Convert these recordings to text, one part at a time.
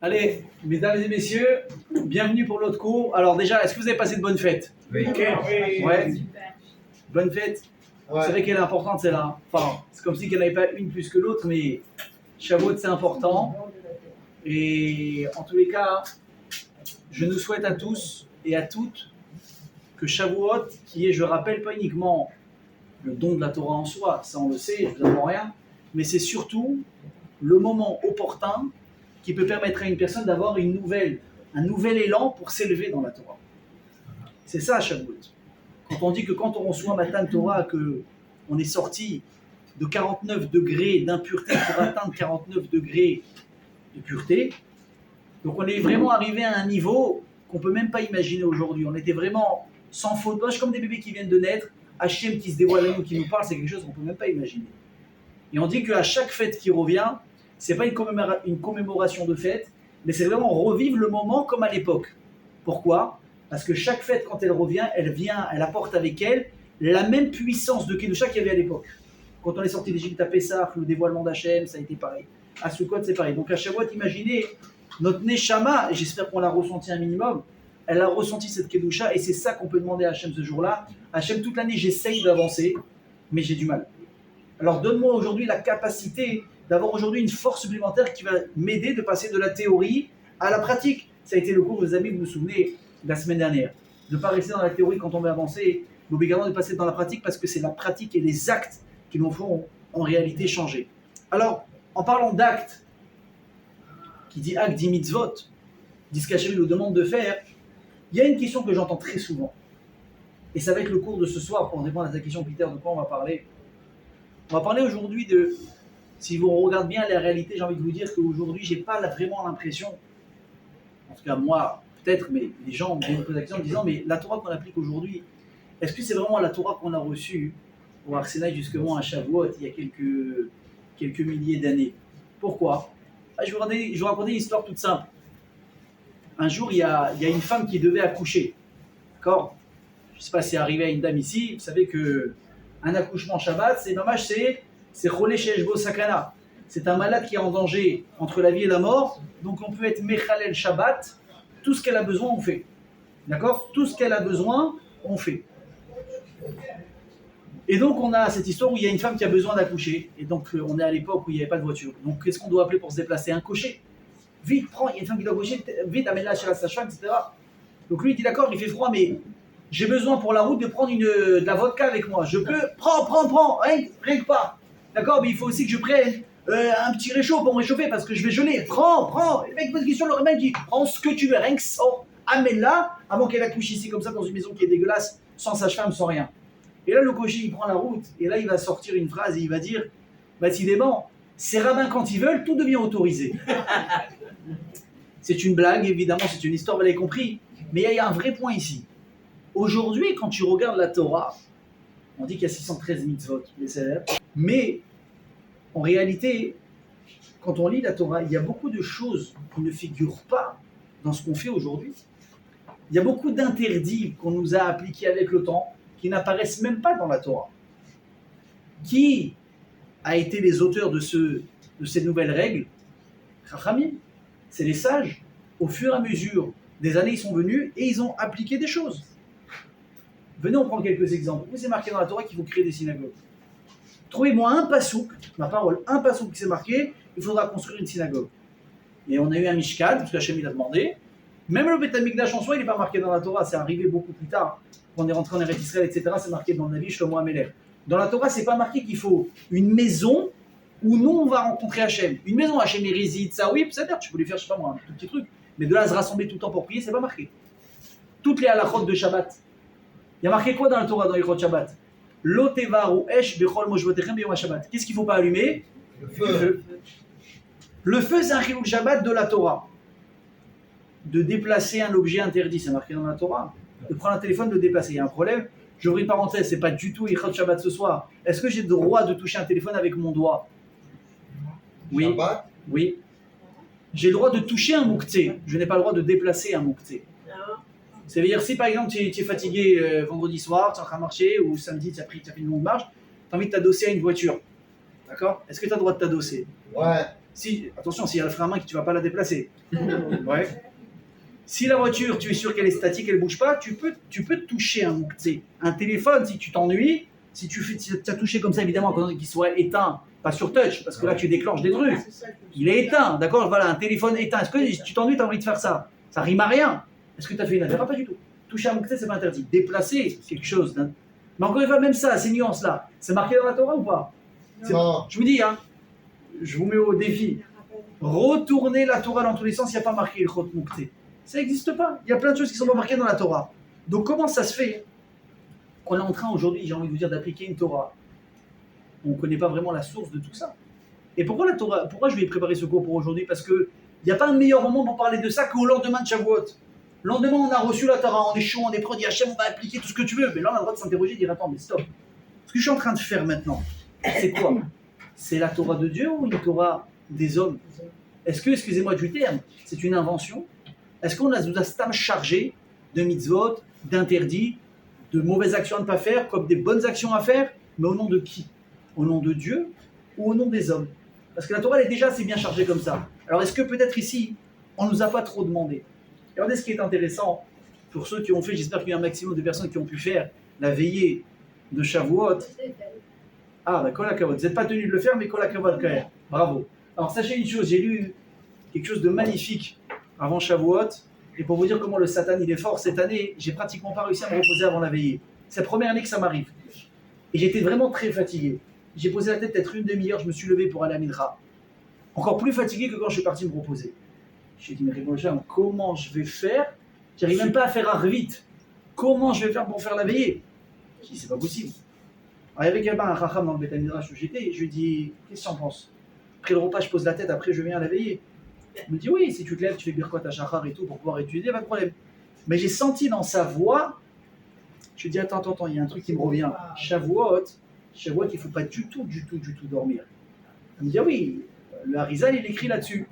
Allez, mesdames et messieurs, bienvenue pour l'autre cours. Alors déjà, est-ce que vous avez passé de bonnes fêtes? Oui. Ouais. Bonne fête. Ouais. Vous savez qu'elle est importante celle-là. Enfin, c'est comme si qu'il n'y en avait pas une plus que l'autre, mais Shavuot c'est important. Et en tous les cas, je nous souhaite à tous et à toutes que Shavuot, qui est, je rappelle, pas uniquement le don de la Torah en soi, ça on le sait, je vous apprends rien, mais c'est surtout le moment opportun qui peut permettre à une personne d'avoir un nouvel élan pour s'élever dans la Torah. C'est ça Shavuot. Quand on dit que quand on reçoit Matan Torah, qu'on est sorti de 49 degrés d'impureté pour atteindre 49 degrés de pureté, donc on est vraiment arrivé à un niveau qu'on ne peut même pas imaginer aujourd'hui. On était vraiment sans faute, comme des bébés qui viennent de naître, Hachem qui se dévoile à nous, qui nous parle, c'est quelque chose qu'on ne peut même pas imaginer. Et on dit qu'à chaque fête qui revient, ce n'est pas une commémoration de fête, mais c'est vraiment revivre le moment comme à l'époque. Pourquoi ? Parce que chaque fête, quand elle revient, elle apporte avec elle la même puissance de Kedusha qu'il y avait à l'époque. Quand on est sorti d'Égypte à Pessah, le dévoilement d'Hachem, ça a été pareil. À Sukkot, c'est pareil. Donc à Shavuot, imaginez, notre Neshama, et j'espère qu'on l'a ressenti un minimum, elle a ressenti cette Kedusha, et c'est ça qu'on peut demander à Hachem ce jour-là. Hachem, toute l'année, j'essaye d'avancer, mais j'ai du mal. Alors donne-moi aujourd'hui la capacité d'avoir aujourd'hui une force supplémentaire qui va m'aider de passer de la théorie à la pratique. Ça a été le cours, les amis, vous vous souvenez, la semaine dernière. De ne pas rester dans la théorie quand on veut avancer, mais obligatoirement de passer dans la pratique parce que c'est la pratique et les actes qui nous font en réalité changer. Alors, en parlant d'actes, qui dit acte dit mitzvot, dit ce qu'Hachem nous demande de faire, il y a une question que j'entends très souvent. Et ça va être le cours de ce soir pour répondre à ta question, Peter, de quoi on va parler. On va parler aujourd'hui de, si vous regardez bien la réalité, j'ai envie de vous dire qu'aujourd'hui, je n'ai pas vraiment l'impression, en tout cas moi, peut-être, mais les gens me posent la question en disant, mais la Torah qu'on applique aujourd'hui, est-ce que c'est vraiment la Torah qu'on a reçue au Arsena justement à Shavuot il y a quelques milliers d'années? Pourquoi? Je vais vous raconter une histoire toute simple. Un jour, il y a une femme qui devait accoucher. D'accord? Je ne sais pas si c'est arrivé à une dame ici. Vous savez qu'un accouchement Shabbat, c'est Cholé She'eshbo Sakana. C'est un malade qui est en danger entre la vie et la mort. Donc on peut être Mechalel Shabbat. Tout ce qu'elle a besoin, on fait. D'accord? Tout ce qu'elle a besoin, on fait. Et donc on a cette histoire où il y a une femme qui a besoin d'accoucher. Et donc on est à l'époque où il n'y avait pas de voiture. Donc qu'est-ce qu'on doit appeler pour se déplacer? Un cocher. Vite, prends, il y a une femme qui doit accoucher, vite, amène-la chez la sage-femme, etc. Donc lui il dit d'accord, il fait froid, mais j'ai besoin pour la route de prendre de la vodka avec moi. Je peux, prends, rien que pas. D'accord, mais il faut aussi que je prenne un petit réchaud pour me réchauffer parce que je vais geler. Prends. Le mec pose une question, le mec dit prends ce que tu veux, rien que ça. Amène-la avant qu'elle accouche ici comme ça dans une maison qui est dégueulasse, sans sage-femme, sans rien. Et là, le cocher, il prend la route, et là, il va sortir une phrase, et il va dire, décidément, ces rabbins, quand ils veulent, tout devient autorisé. C'est une blague, évidemment, c'est une histoire, vous l'avez compris, mais il y a un vrai point ici. Aujourd'hui, quand tu regardes la Torah, on dit qu'il y a 613 mitzvot, mais en réalité, quand on lit la Torah, il y a beaucoup de choses qui ne figurent pas dans ce qu'on fait aujourd'hui. Il y a beaucoup d'interdits qu'on nous a appliqués avec le temps, qui n'apparaissent même pas dans la Torah. Qui a été les auteurs de ces nouvelles règles? Chachamim, c'est les sages. Au fur et à mesure des années, ils sont venus et ils ont appliqué des choses. Venez, on prend quelques exemples. Vous c'est marqué dans la Torah qu'il faut créer des synagogues. Trouvez-moi un pasouk, ma parole, un pasouk qui s'est marqué, il faudra construire une synagogue. Et on a eu un Mishkan, parce qu'Hachem il a demandé. Même le Beth Amikdash en soi, il n'est pas marqué dans la Torah, c'est arrivé beaucoup plus tard. Quand on est rentré en Eretz Israël, etc., c'est marqué dans le Navi, Shlomo Améler. Dans la Torah, c'est pas marqué qu'il faut une maison où nous, on va rencontrer Hachem. Une maison, Hachem y réside, ça oui, c'est-à-dire, tu peux lui faire, je sais pas moi, un tout petit truc. Mais de là à se rassembler tout le temps pour prier, c'est pas marqué. Toutes les halachot de Shabbat. Il y a marqué quoi dans la Torah, dans les Chot Shabbat? Lo tevaru esh bechol mojvotechem beyom Shabbat. Qu'est-ce qu'il ne faut pas allumer? Le feu. Le feu, c'est un chiluk Shabbat de la Torah. De déplacer un objet interdit, c'est marqué dans la Torah. De prendre un téléphone, de le déplacer. Il y a un problème. J'ouvre une parenthèse, c'est pas du tout Ichot Shabbat ce soir. Est-ce que j'ai le droit de toucher un téléphone avec mon doigt? Oui. Shabbat? Oui. J'ai le droit de toucher un mouktsé. Je n'ai pas le droit de déplacer un mouktsé. Ça veut dire, si par exemple tu es fatigué vendredi soir, tu es en train de marcher, ou samedi tu as fait une longue marche, tu as envie de t'adosser à une voiture. D'accord? Est-ce que tu as le droit de t'adosser? Ouais. Si, attention, s'il y a le frein à main, tu ne vas pas la déplacer. Ouais. Si la voiture, tu es sûr qu'elle est statique, elle ne bouge pas, tu peux toucher un téléphone si tu t'ennuies. Si tu as touché comme ça, évidemment, qu'il soit éteint, pas sur touch, parce que là, tu déclenches des trucs. Il est éteint, d'accord? Voilà, un téléphone éteint. Est-ce que tu t'ennuies, tu as envie de faire ça? Ça rime à rien. Est-ce que tu as fait une affaire? Pas du tout. Toucher un mouktsé, c'est pas interdit. Déplacer quelque chose. Mais encore une fois, même ça, ces nuances-là, c'est marqué dans la Torah ou pas? Non. Je vous dis, hein, je vous mets au défi. Retourner la Torah dans tous les sens, il n'y a pas marqué le Chot Mouktsé. Ça n'existe pas. Il y a plein de choses qui sont pas marquées dans la Torah. Donc comment ça se fait qu'on est en train aujourd'hui, j'ai envie de vous dire, d'appliquer une Torah? On ne connaît pas vraiment la source de tout ça. Et pourquoi la Torah? Pourquoi je vais préparer ce cours pour aujourd'hui? Parce qu'il n'y a pas un meilleur moment pour parler de ça qu'au lendemain de Shavuot. Le lendemain, on a reçu la Torah, on est chaud, on est prêt, on dit Hachem, on va appliquer tout ce que tu veux. Mais là, on a le droit de s'interroger et de dire attends, mais stop. Ce que je suis en train de faire maintenant, c'est quoi? C'est la Torah de Dieu ou une Torah des hommes? Est-ce que, excusez-moi du terme, c'est une invention? Est-ce qu'on nous a stam chargé de mitzvot, d'interdits, de mauvaises actions à ne pas faire, comme des bonnes actions à faire? Mais au nom de qui? Au nom de Dieu ou au nom des hommes? Parce que la Torah, elle est déjà assez bien chargée comme ça. Alors est-ce que peut-être ici, on ne nous a pas trop demandé? Regardez ce qui est intéressant, pour ceux qui ont fait, j'espère qu'il y a un maximum de personnes qui ont pu faire la veillée de Shavuot. Ah, bah, kol hakavod. Vous n'êtes pas tenu de le faire, mais kol hakavod quand même. Bravo. Alors sachez une chose, j'ai lu quelque chose de magnifique avant Shavuot, et pour vous dire comment le Satan il est fort, cette année, j'ai pratiquement pas réussi à me reposer avant la veillée. C'est la première année que ça m'arrive. Et j'étais vraiment très fatigué. J'ai posé la tête peut-être une demi-heure, je me suis levé pour aller à Mincha. Encore plus fatigué que quand je suis parti me reposer. J'ai dit, mais Révolution, comment je vais faire? J'arrive même pas à faire vite. Comment je vais faire pour faire la veillée? J'ai dit, c'est pas possible. Alors, il y avait un racham dans le Beth Midrash où j'étais, je lui ai dit, qu'est-ce que tu en penses? Après le repas, je pose la tête, après je viens à la veillée. Il me dit, oui, si tu te lèves, tu fais birkot à shachar et tout pour pouvoir étudier, pas de problème. Mais j'ai senti dans sa voix, je lui ai dit, attends, il y a un truc qui me revient. Shavuot, il ne faut pas du tout dormir. Il me dit, ah oui, le Harizal, il écrit là-dessus.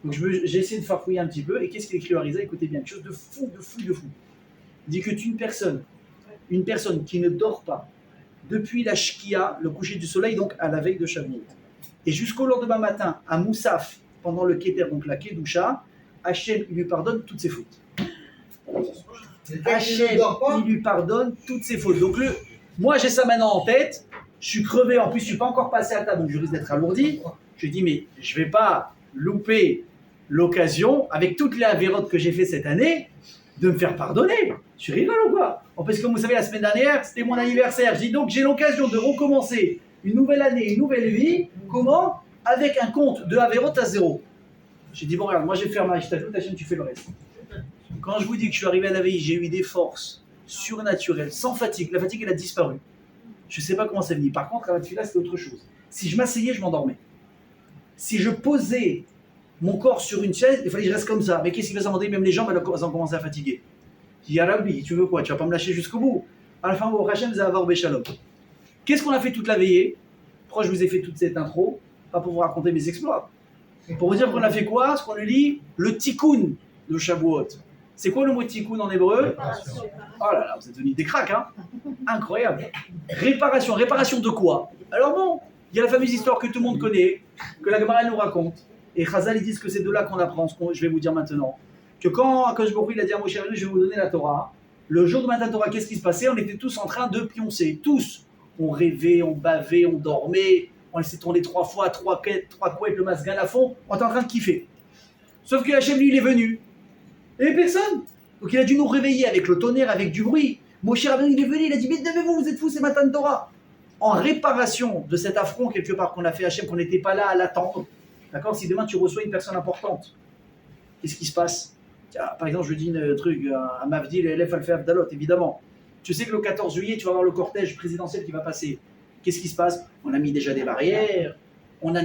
Donc j'ai essayé de farfouiller un petit peu, et qu'est-ce qu'il écrit au Harizal? Écoutez bien, quelque chose de fou. Il dit que une personne qui ne dort pas depuis la Shkia, le coucher du soleil, donc à la veille de Shavuot, et jusqu'au lendemain matin, à Moussaf, pendant le Keter, donc la Kedusha, Hachem, il lui pardonne toutes ses fautes. Hachem, il lui pardonne toutes ses fautes. Donc moi j'ai ça maintenant en tête, je suis crevé, en plus je ne suis pas encore passé à table, donc je risque d'être alourdi. Je dis mais je ne vais pas louper l'occasion, avec toutes les avérotes que j'ai fait cette année, de me faire pardonner. Je rigole ou quoi? Parce que comme vous savez, la semaine dernière, c'était mon anniversaire. Je dis donc j'ai l'occasion de recommencer une nouvelle année, une nouvelle vie. Comment? Avec un compte de avérotes à zéro. J'ai dit bon regarde, moi je vais faire ma histoire, Hachem, tu fais le reste. Quand je vous dis que je suis arrivé à la veille, j'ai eu des forces surnaturelles, sans fatigue. La fatigue, elle a disparu. Je ne sais pas comment c'est venu. Par contre, à la tefila, c'était autre chose. Si je m'asseyais, je m'endormais. Si je posais mon corps sur une chaise, il fallait que je reste comme ça. Mais qu'est-ce qui va s'inventer? Même les jambes, elles ont commencé à fatiguer. Je dis, Rabbi, tu veux quoi? Tu vas pas me lâcher jusqu'au bout. À la fin, au Hachem, Zahavar Béchalom. Qu'est-ce qu'on a fait toute la veillée? Pourquoi je vous ai fait toute cette intro? Pas pour vous raconter mes exploits. Pour vous dire qu'on a fait quoi? Ce qu'on lui lit, le tikkun de Shavuot. C'est quoi le mot tikkun en hébreu? Oh là là, vous êtes devenus des cracks, hein? Incroyable. Réparation. Réparation de quoi? Alors bon, il y a la fameuse histoire que tout le monde connaît, que la Gemara nous raconte. Et Chazal, ils disent que c'est de là qu'on apprend ce que je vais vous dire maintenant. Que quand Akadosh Baruch Hu, il a dit à Moshe Rabbeinu, je vais vous donner la Torah, le jour de matin de Torah, qu'est-ce qui se passait? On était tous en train de pioncer. Tous. On rêvait, on bavait, on dormait, on laissait tourner 3 fois, 3 couettes, le masgan à fond, on était en train de kiffer. Sauf que Hachem, lui, il est venu. Et personne. Donc il a dû nous réveiller avec le tonnerre, avec du bruit. Moshe Rabbeinu, il est venu, il a dit, mais levez-vous, vous êtes fous, c'est matin de Torah. En réparation de cet affront, quelque part, qu'on a fait à Hachem, qu'on n'était pas là à l'attendre. D'accord? Si demain tu reçois une personne importante, qu'est-ce qui se passe? Tiens, par exemple, je dis un truc, un Mavdi, l'élève Alfé Avdalot, évidemment. Tu sais que le 14 juillet, tu vas avoir le cortège présidentiel qui va passer. Qu'est-ce qui se passe? On a mis déjà des barrières, on a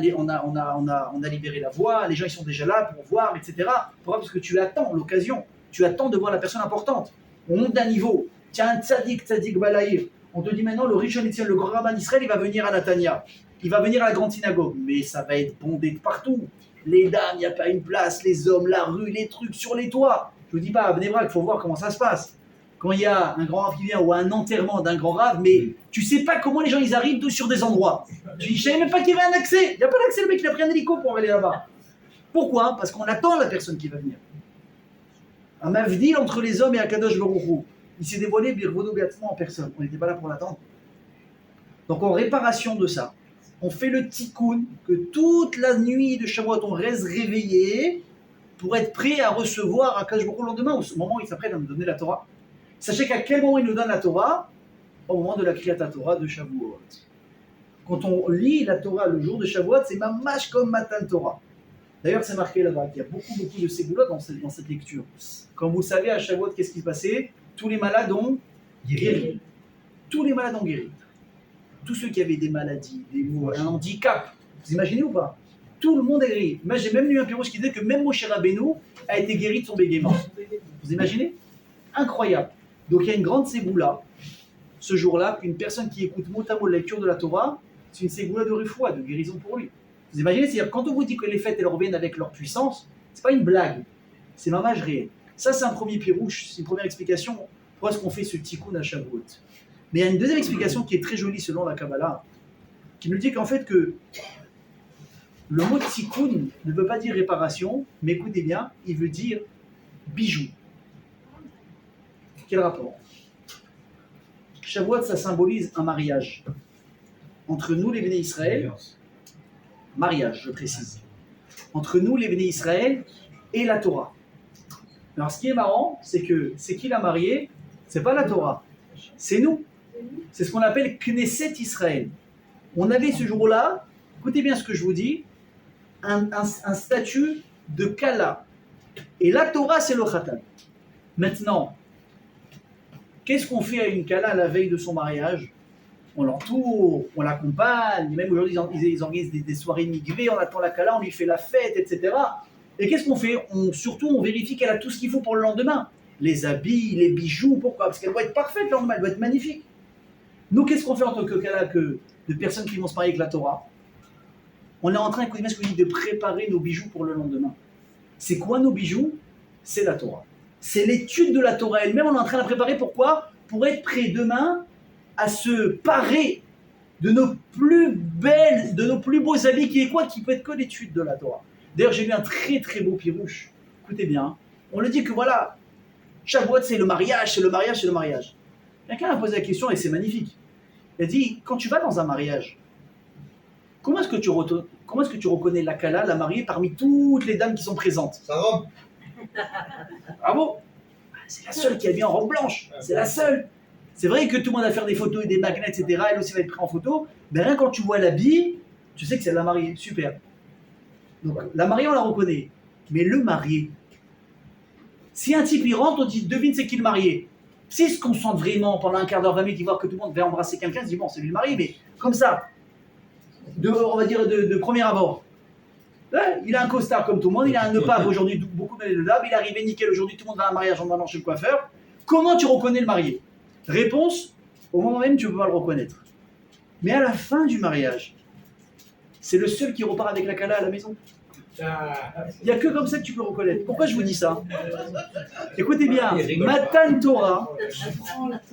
libéré la voie, les gens ils sont déjà là pour voir, etc. Pourquoi? Parce que tu attends l'occasion, tu attends de voir la personne importante. On monte d'un niveau. Tiens, un tzadik balaïr. On te dit maintenant, le Rishon LeZion, le grand rabbin d'Israël, il va venir à Natania. Il va venir à la grande synagogue. Mais ça va être bondé de partout. Les dames, il n'y a pas une place. Les hommes, la rue, les trucs sur les toits. Je vous dis pas, à Bnei Brak, il faut voir comment ça se passe. quand il y a un grand rave qui vient ou un enterrement d'un grand rave, mais tu sais pas comment les gens ils arrivent tous sur des endroits. Tu dis, je savais même pas qu'il y avait un accès. Il n'y a pas d'accès, le mec il a pris un hélico pour aller là-bas. Pourquoi? Parce qu'on attend la personne qui va venir. Un mavdil entre les hommes et Akadosh Baruch Hu. Il s'est dévoilé birvodo beatzmo en personne. On n'était pas là pour l'attendre. Donc en réparation de ça, on fait le tikkun que toute la nuit de Shavuot on reste réveillé pour être prêt à recevoir Akadosh Baruch Hu le lendemain, au moment où il s'apprête à nous donner la Torah. Sachez qu'à quel moment il nous donne la Torah? Au moment de la Kriyat Torah de Shavuot. Quand on lit la Torah le jour de Shavuot, c'est mamash comme Matan Torah. D'ailleurs, c'est marqué là-bas qu'il y a beaucoup de ségoula dans cette lecture. Comme vous le savez, à Shavuot, qu'est-ce qui se passait? Tous les malades ont guéri. Tous les malades ont guéri. Tous ceux qui avaient des maladies, des maux, un handicap, vous imaginez ou pas? Tout le monde est guéri. Moi, j'ai même lu un pirouche qui disait que même Moshe Rabbeinu a été guéri de son bégaiement. Vous imaginez? Incroyable. Donc il y a une grande ségoula ce jour-là, qu'une personne qui écoute mot à mot la lecture de la Torah, c'est une ségoula de refoua, de guérison pour lui. Vous imaginez, c'est-à-dire quand on vous dit que les fêtes elles reviennent avec leur puissance, c'est pas une blague, c'est mamage réel. Ça c'est un premier pirouche, c'est une première explication pourquoi est-ce qu'on fait ce tikkun à Shavuot. Mais il y a une deuxième explication qui est très jolie selon la Kabbalah, qui nous dit qu'en fait que le mot tikkun ne veut pas dire réparation, mais écoutez bien, il veut dire bijou. Quel rapport? Shavuot, ça symbolise un mariage entre nous les Béné Israël. Mariage, je précise. Entre nous les Béné Israël et la Torah. Alors ce qui est marrant, c'est que c'est qui l'a marié? C'est pas la Torah, c'est nous. C'est ce qu'on appelle Knesset Israël. On avait ce jour-là, écoutez bien ce que je vous dis, un statut de Kala. Et la Torah, c'est le Khatan. Maintenant, qu'est-ce qu'on fait à une Kala la veille de son mariage? On l'entoure, on l'accompagne, même aujourd'hui ils organisent des soirées migrées, on attend la Kala, on lui fait la fête, etc. Et qu'est-ce qu'on fait? Surtout, on vérifie qu'elle a tout ce qu'il faut pour le lendemain. Les habits, les bijoux, pourquoi? Parce qu'elle doit être parfaite le lendemain, elle doit être magnifique. Nous, qu'est-ce qu'on fait en tant que Kala, de personnes qui vont se marier avec la Torah? On est en train, écoutez bien ce que je dis, de préparer nos bijoux pour le lendemain. C'est quoi nos bijoux? C'est la Torah. C'est l'étude de la Torah elle-même, on est en train de la préparer, pourquoi? Pour être prêt demain à se parer de nos plus belles, de nos plus beaux habits, qui est quoi? Qui peut être que l'étude de la Torah. D'ailleurs, j'ai lu un très très beau pirouche. Écoutez bien, on le dit que voilà, Shavuot c'est le mariage, c'est le mariage, c'est le mariage. Quelqu'un a posé la question et c'est magnifique. Il a dit, quand tu vas dans un mariage, comment est-ce que tu reconnais la Kala, la mariée, parmi toutes les dames qui sont présentes? Sa robe. Bravo. C'est la seule qui est bien en robe blanche. C'est la seule. C'est vrai que tout le monde va faire des photos et des magnets, etc. Elle aussi va être prise en photo. Mais rien quand tu vois l'habit, tu sais que c'est la mariée. Super. Donc la mariée, on la reconnaît. Mais le marié, si un type il rentre, on dit devine c'est qui le marié. S'il se concentre vraiment pendant un quart d'heure, 20 minutes, il voit que tout le monde va embrasser quelqu'un, il se dit bon, c'est lui le marié, mais comme ça, on va dire de premier abord. Ouais, il a un costard comme tout le monde, il a un EPAB aujourd'hui, beaucoup de lab, il est arrivé nickel aujourd'hui, tout le monde va à un mariage en allant chez le coiffeur. Comment tu reconnais le marié? Réponse, au moment même tu ne peux pas le reconnaître. Mais à la fin du mariage, c'est le seul qui repart avec la Kala à la maison. Il n'y a que comme ça que tu peux le reconnaître. Pourquoi je vous dis ça? Écoutez bien, Matan Torah.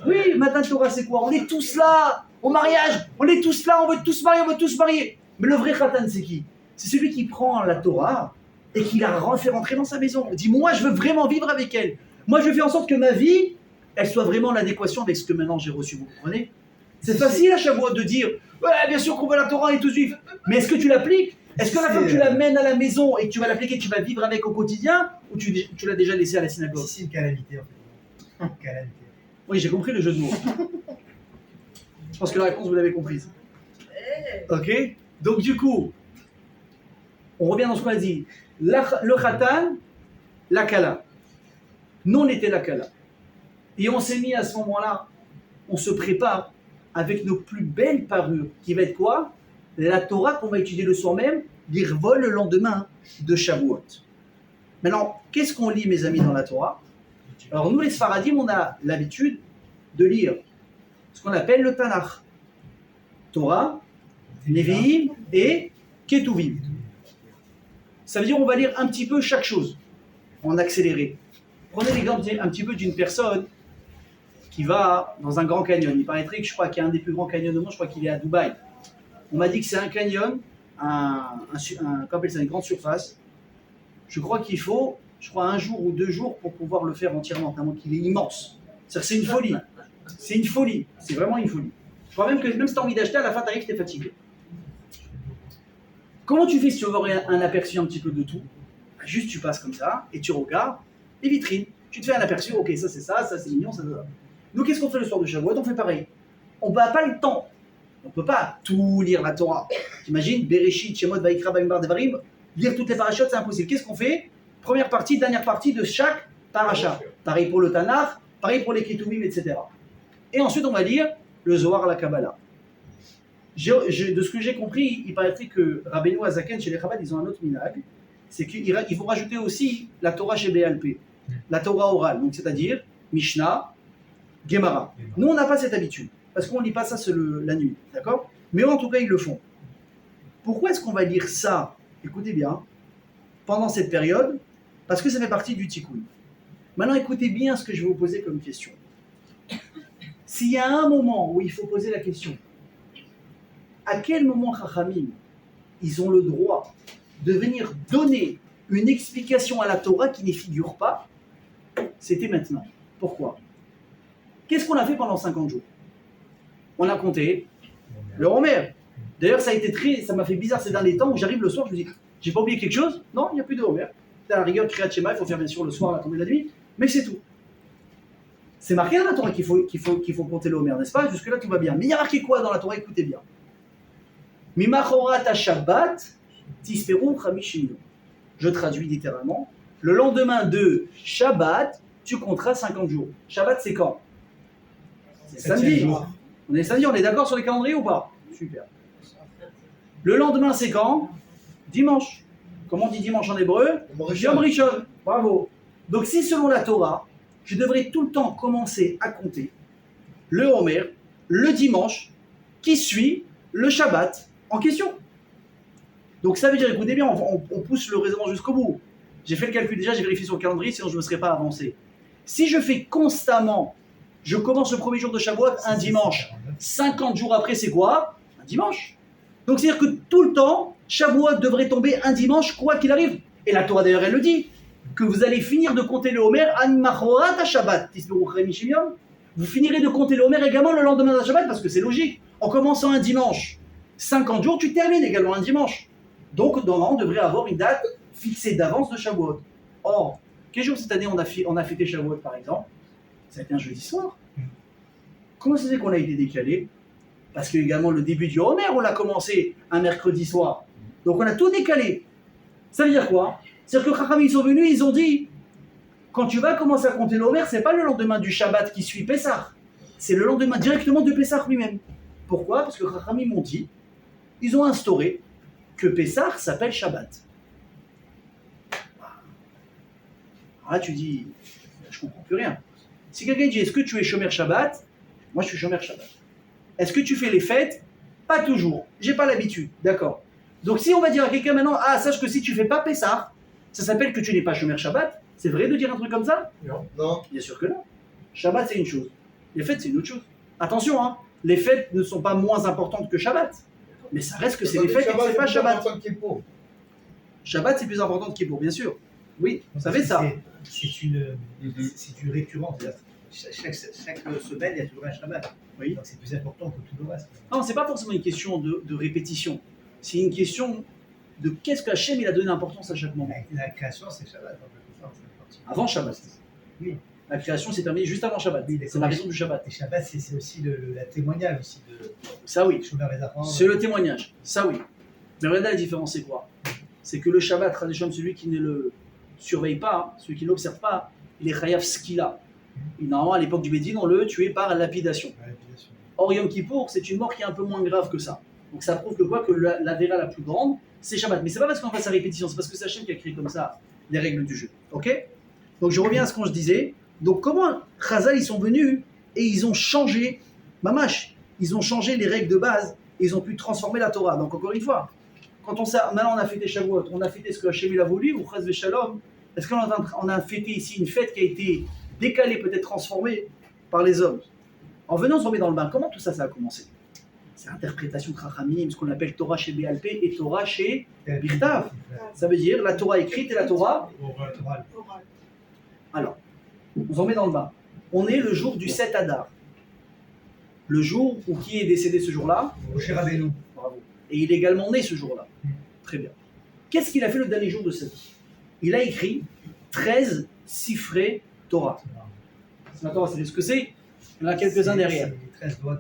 Oui, Matan Torah c'est quoi? On est tous là, au mariage, on est tous là, on veut tous marier, on veut tous marier. Mais le vrai Khatan c'est qui? C'est celui qui prend la Torah et qui la fait rentrer dans sa maison. Il dit, moi je veux vraiment vivre avec elle. Moi je fais en sorte que ma vie, elle soit vraiment en adéquation avec ce que maintenant j'ai reçu. Vous comprenez? C'est facile à Shavuot de dire, ouais, bien sûr qu'on veut la Torah et tout suivre. Mais est-ce que tu l'appliques? Est-ce que la fois que tu l'amènes à la maison et que tu vas l'appliquer, tu vas vivre avec au quotidien, ou tu l'as déjà laissé à la synagogue? C'est une calamité en fait. Une calamité. Oui, j'ai compris le jeu de mots. Je pense que la réponse, vous l'avez comprise. Ok? Donc du coup, on revient dans ce qu'on a dit. Le Khatan, la Kala. Nous, on était la Kala. Et on s'est mis à ce moment-là, on se prépare avec nos plus belles parures, qui va être quoi? La Torah qu'on va étudier le soir même, l'Irvol le lendemain de Shavuot. Maintenant, qu'est-ce qu'on lit, mes amis, dans la Torah? Alors nous, les Sfaradim, on a l'habitude de lire ce qu'on appelle le Tanakh. Torah, Nevi'im et Ketuvim. Ça veut dire on va lire un petit peu chaque chose, en accéléré. Prenez l'exemple un petit peu d'une personne qui va dans un grand canyon. Il paraîtrait que je crois qu'il y a un des plus grands canyons au monde, je crois qu'il est à Dubaï. On m'a dit que c'est un canyon, comment on appelle ça, une grande surface. Je crois qu'il faut, un jour ou 2 jours pour pouvoir le faire entièrement, tellement qu'il est immense. C'est-à-dire que c'est une folie. C'est une folie. C'est vraiment une folie. Je crois même que même si tu as envie d'acheter, à la fin, tu arrives, tu es fatigué. Comment tu fais si tu veux avoir un aperçu un petit peu de tout? Juste tu passes comme ça et tu regardes les vitrines. Tu te fais un aperçu, ok, ça c'est mignon, ça. Nous, qu'est-ce qu'on fait le soir de Shavuot? On fait pareil. On n'a pas le temps. On ne peut pas tout lire la Torah. T'imagines, Bereshit, Shemot, Vaikra, Bamidbar, Devarim, lire toutes les parachutes, c'est impossible. Qu'est-ce qu'on fait? Première partie, dernière partie de chaque paracha. Pareil pour le Tanakh, pareil pour les Ketuvim, etc. Et ensuite, on va lire le Zohar, la Kabbalah. De ce que j'ai compris, il paraîtrait que Rabbeinu Azaken, chez les Chabad, ils ont un autre minhag. C'est qu'ils vont rajouter aussi la Torah chez BLP, la Torah orale, donc c'est-à-dire Mishnah, Gemara. Nous, on n'a pas cette habitude, parce qu'on ne lit pas ça la nuit, d'accord? Mais eux, en tout cas, ils le font. Pourquoi est-ce qu'on va lire ça, écoutez bien, pendant cette période? Parce que ça fait partie du Tikkun. Maintenant, écoutez bien ce que je vais vous poser comme question. S'il y a un moment où il faut poser la question, à quel moment Chachamim, ils ont le droit de venir donner une explication à la Torah qui n'y figure pas? C'était maintenant. Pourquoi? Qu'est-ce qu'on a fait pendant 50 jours? On a compté le Homer. D'ailleurs, ça m'a fait bizarre ces derniers temps où j'arrive le soir, je me dis, j'ai pas oublié quelque chose? Non, il n'y a plus de Homer. À la rigueur, Kriyat Shema, il faut faire bien sûr le soir, la tombée de la nuit, mais c'est tout. C'est marqué dans la Torah qu'il faut compter le Homer, n'est-ce pas? Jusque-là, tout va bien. Mais il y a marqué quoi dans la Torah? Écoutez bien. Mimachorat Shabbat, Tisperu Chamishim. Je traduis littéralement. Le lendemain de Shabbat, tu compteras 50 jours. Shabbat, c'est quand? C'est samedi. On est samedi, on est d'accord sur les calendriers ou pas? Super. Le lendemain, c'est quand? Dimanche. Comment on dit dimanche en hébreu? Yom Rishon. Bravo. Donc, si selon la Torah, je devrais tout le temps commencer à compter le Homer, le dimanche, qui suit le Shabbat en question. Donc, ça veut dire, écoutez bien, on pousse le raisonnement jusqu'au bout. J'ai fait le calcul déjà, j'ai vérifié sur le calendrier, sinon je ne me serais pas avancé. Si je fais constamment, je commence le premier jour de Shavuot un dimanche, 50 jours après, c'est quoi? Un dimanche. Donc, c'est-à-dire que tout le temps, Shavuot devrait tomber un dimanche, quoi qu'il arrive. Et la Torah, d'ailleurs, elle le dit, que vous allez finir de compter le Homer, An Machorat Shabbat. Vous finirez de compter le Homer également le lendemain de Shabbat, parce que c'est logique. En commençant un dimanche, 50 jours, tu termines également un dimanche. Donc, normalement, on devrait avoir une date fixée d'avance de Shavuot. Or, quel jour cette année on a fêté Shavuot, par exemple? Ça a été un jeudi soir. Comment ça se fait qu'on a été décalé? Parce que également le début du Homer, on l'a commencé un mercredi soir. Donc, on a tout décalé. Ça veut dire quoi? C'est-à-dire que Chachamim, ils sont venus, ils ont dit, quand tu vas commencer à compter le Homer, c'est pas le lendemain du Shabbat qui suit Pessah. C'est le lendemain directement de Pessah lui-même. Pourquoi? Parce que Chachamim m'ont dit, ils ont instauré que Pessah s'appelle Shabbat. Alors là, tu dis, je comprends plus rien. Si quelqu'un dit, est-ce que tu es Shomer Shabbat? Moi, je suis Shomer Shabbat. Est-ce que tu fais les fêtes? Pas toujours. J'ai pas l'habitude. D'accord. Donc, si on va dire à quelqu'un maintenant, sache que si tu fais pas Pessah, ça s'appelle que tu n'es pas Shomer Shabbat. C'est vrai de dire un truc comme ça? Non. Bien sûr que non. Shabbat, c'est une chose. Les fêtes, c'est une autre chose. Attention, hein. Les fêtes ne sont pas moins importantes que Shabbat. Mais ça reste que c'est les fêtes et que c'est pas Shabbat. Shabbat, c'est plus important que Kippour, bien sûr. Oui, vous savez ça. C'est une récurrence. Chaque semaine, il y a toujours un Shabbat. Oui. Donc c'est plus important que tout le reste. Non, c'est pas forcément une question de répétition. C'est une question de qu'est-ce qu'Hachem il a donné d'importance à chaque moment. La création, c'est Shabbat. Avant Shabbat. Oui. La création s'est terminée juste avant Shabbat. Oui, c'est la raison du Shabbat. Et Shabbat, c'est aussi le témoignage aussi de. Ça oui. C'est C'est le témoignage. Ça oui. Mais regardez la différence, c'est quoi? C'est que le Shabbat, traditionnellement, celui qui ne le surveille pas, celui qui ne l'observe pas, il est chayav skila. Et normalement, à l'époque du Bédine, on le tuait par lapidation. Or, Yom Kippour, c'est une mort qui est un peu moins grave que ça. Donc ça prouve que quoi? Que la véra la plus grande, c'est Shabbat. Mais c'est pas parce qu'on fasse sa répétition, c'est parce que c'est Hachem qui a créé comme ça les règles du jeu. Ok? Donc je reviens à ce que je disais. Donc comment Chazal, ils sont venus et ils ont changé, mamash, ils ont changé les règles de base et ils ont pu transformer la Torah. Donc encore une fois, maintenant on a fêté Shavuot, on a fêté ce que Hachem il a voulu, ou Chaz Veshalom, est-ce qu'on a fêté ici une fête qui a été décalée, peut-être transformée par les hommes. En venant se remettre dans le bain, comment tout ça, ça a commencé? C'est l'interprétation de Chachamim, ce qu'on appelle Torah chez Béalpé et Torah chez Birtav. Ça veut dire la Torah écrite et la Torah. Alors, on se remet dans le bain. On est le jour du 7 Adar. Le jour où qui est décédé ce jour-là? Moshe Rabbeinu. Bravo. Et il est également né ce jour-là. Très bien. Qu'est-ce qu'il a fait le dernier jour de sa vie? Il a écrit 13 Sifrei Torah. C'est la Torah, c'est ce que c'est? Il y en a quelques-uns derrière.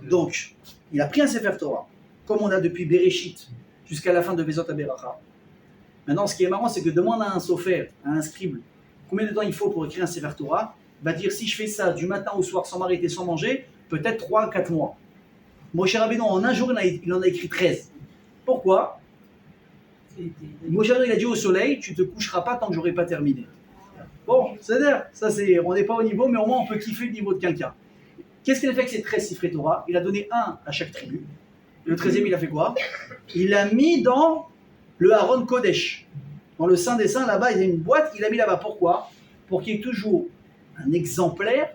Donc, il a pris un Sefer Torah, comme on a depuis Bereshit jusqu'à la fin de Vezot HaBeracha. Maintenant, ce qui est marrant, c'est que demande à un sofer, à un scribe, combien de temps il faut pour écrire un Sefer Torah, va dire si je fais ça du matin au soir sans m'arrêter, sans manger, peut-être 3-4 mois. Moshe Rabbeinu, en un jour, il en a écrit 13. Pourquoi? Moshe Rabbeinu, il a dit au soleil, tu te coucheras pas tant que j'aurai pas terminé. Bon, c'est-à-dire, ça c'est, on n'est pas au niveau, mais au moins on peut kiffer le niveau de quelqu'un. Qu'est-ce qu'il a fait avec ces 13 Sifrei Torah? Il a donné un à chaque tribu. Et le 13e, il a fait quoi? Il l'a mis dans le Haron Kodesh. Dans le Saint des Saints, là-bas, il y a une boîte, il l'a mis là-bas. Pourquoi? Pour qu'il y ait toujours un exemplaire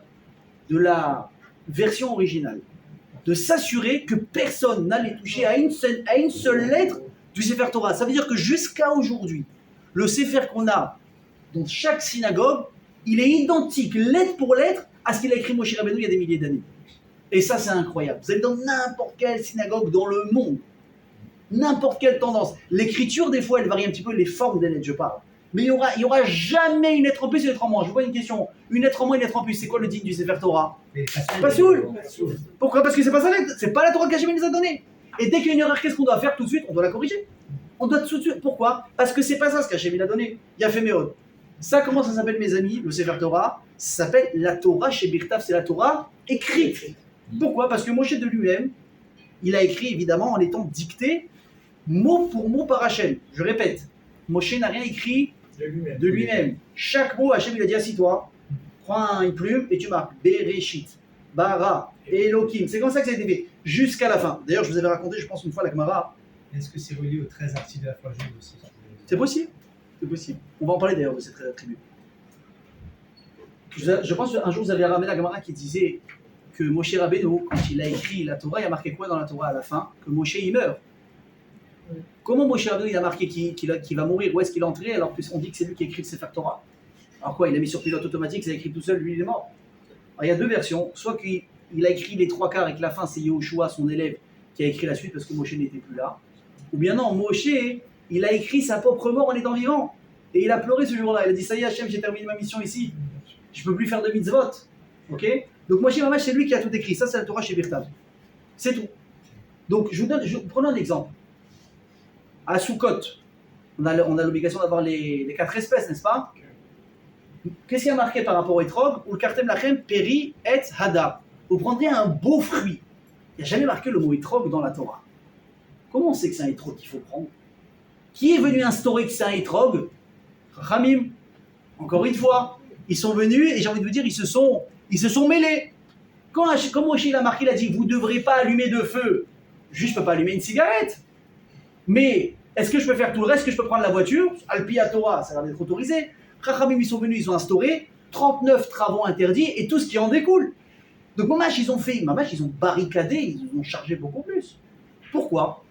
de la version originale. De s'assurer que personne n'allait toucher à une seule lettre du Sefer Torah. Ça veut dire que jusqu'à aujourd'hui, le Sefer qu'on a dans chaque synagogue, il est identique, lettre pour lettre, à ce qu'il a écrit Moshe Rabbeinu il y a des milliers d'années. Et ça, c'est incroyable. Vous allez dans n'importe quelle synagogue dans le monde, n'importe quelle tendance. L'écriture, des fois, elle varie un petit peu, les formes des lettres, je parle. Mais il y aura jamais une lettre en plus et une lettre en moins. Je vous vois une question. Une lettre en moins, une lettre en plus. C'est quoi le digne du Sefer Torah? Pas soul. Pourquoi? Parce que c'est pas sa lettre. C'est pas la Torah qu'Hachem nous a donnée. Et dès qu'il y a une erreur, qu'est-ce qu'on doit faire tout de suite? On doit la corriger. On doit tout de suite. Pourquoi? Parce que c'est pas ça ce qu'Hachem a donné. Il a fait Méod. Ça, comment ça s'appelle, mes amis, le Sefer Torah? Ça s'appelle la Torah chez Birtav, c'est la Torah écrite. Pourquoi? Parce que Moshe de lui-même, il a écrit évidemment en étant dicté mot pour mot par Hachem. Je répète, Moshe n'a rien écrit de lui-même. Chaque mot, Hachem, il a dit assis-toi, prends une plume et tu marques Bereshit, Bara, Elohim. C'est comme ça que ça a été fait, jusqu'à la fin. D'ailleurs, je vous avais raconté, je pense, une fois la Gemara. Est-ce que c'est relié aux 13 articles de la foi juive aussi? C'est possible. C'est possible. On va en parler d'ailleurs de cette attribut. Je pense qu'un jour vous avez ramené la Gemara qui disait que Moshe Rabbeinu, quand il a écrit la Torah, il a marqué quoi dans la Torah à la fin? Que Moshe il meurt. Comment Moshe Rabbeinu il a marqué qu'il va mourir? Où est-ce qu'il est entré alors qu'on dit que c'est lui qui a écrit le Sefer Torah? Alors quoi? Il a mis sur pilote automatique, il a écrit tout seul, lui il est mort. Alors, il y a deux versions. Soit qu'il a écrit les trois quarts et que la fin c'est Yehoshua, son élève, qui a écrit la suite parce que Moshe n'était plus là. Ou bien non, Moshe, il a écrit sa propre mort en étant vivant. Et il a pleuré ce jour-là. Il a dit ça y est, Hachem, j'ai terminé ma mission ici. Je ne peux plus faire de mitzvot. Ok? Donc Moshe Mamash, c'est lui qui a tout écrit. Ça, c'est la Torah chez Birtav. C'est tout. Donc prenons un exemple. À Sukkot, on a l'obligation d'avoir les 4 espèces, n'est-ce pas? Qu'est-ce qui a marqué par rapport au Etrog? Ou le Kartem Lachem, Peri et Hada. Vous prendrez un beau fruit. Il n'y a jamais marqué le mot Etrog dans la Torah. Comment on sait que c'est un Etrog qu'il faut prendre? Qui est venu instaurer que c'est un Etrog? Chachamim. Encore une fois, ils sont venus et j'ai envie de vous dire, ils se sont mêlés. Quand Moshe il a marqué, il a dit, vous ne devrez pas allumer de feu. Juste, je ne peux pas allumer une cigarette. Mais est-ce que je peux faire tout le reste? Est-ce que je peux prendre la voiture? Alpi à Torah, ça a l'air d'être autorisé. Chachamim, ils sont venus, ils ont instauré 39 travaux interdits et tout ce qui en découle. Donc Mamash, ils ont barricadé, ils ont chargé beaucoup plus. Pourquoi?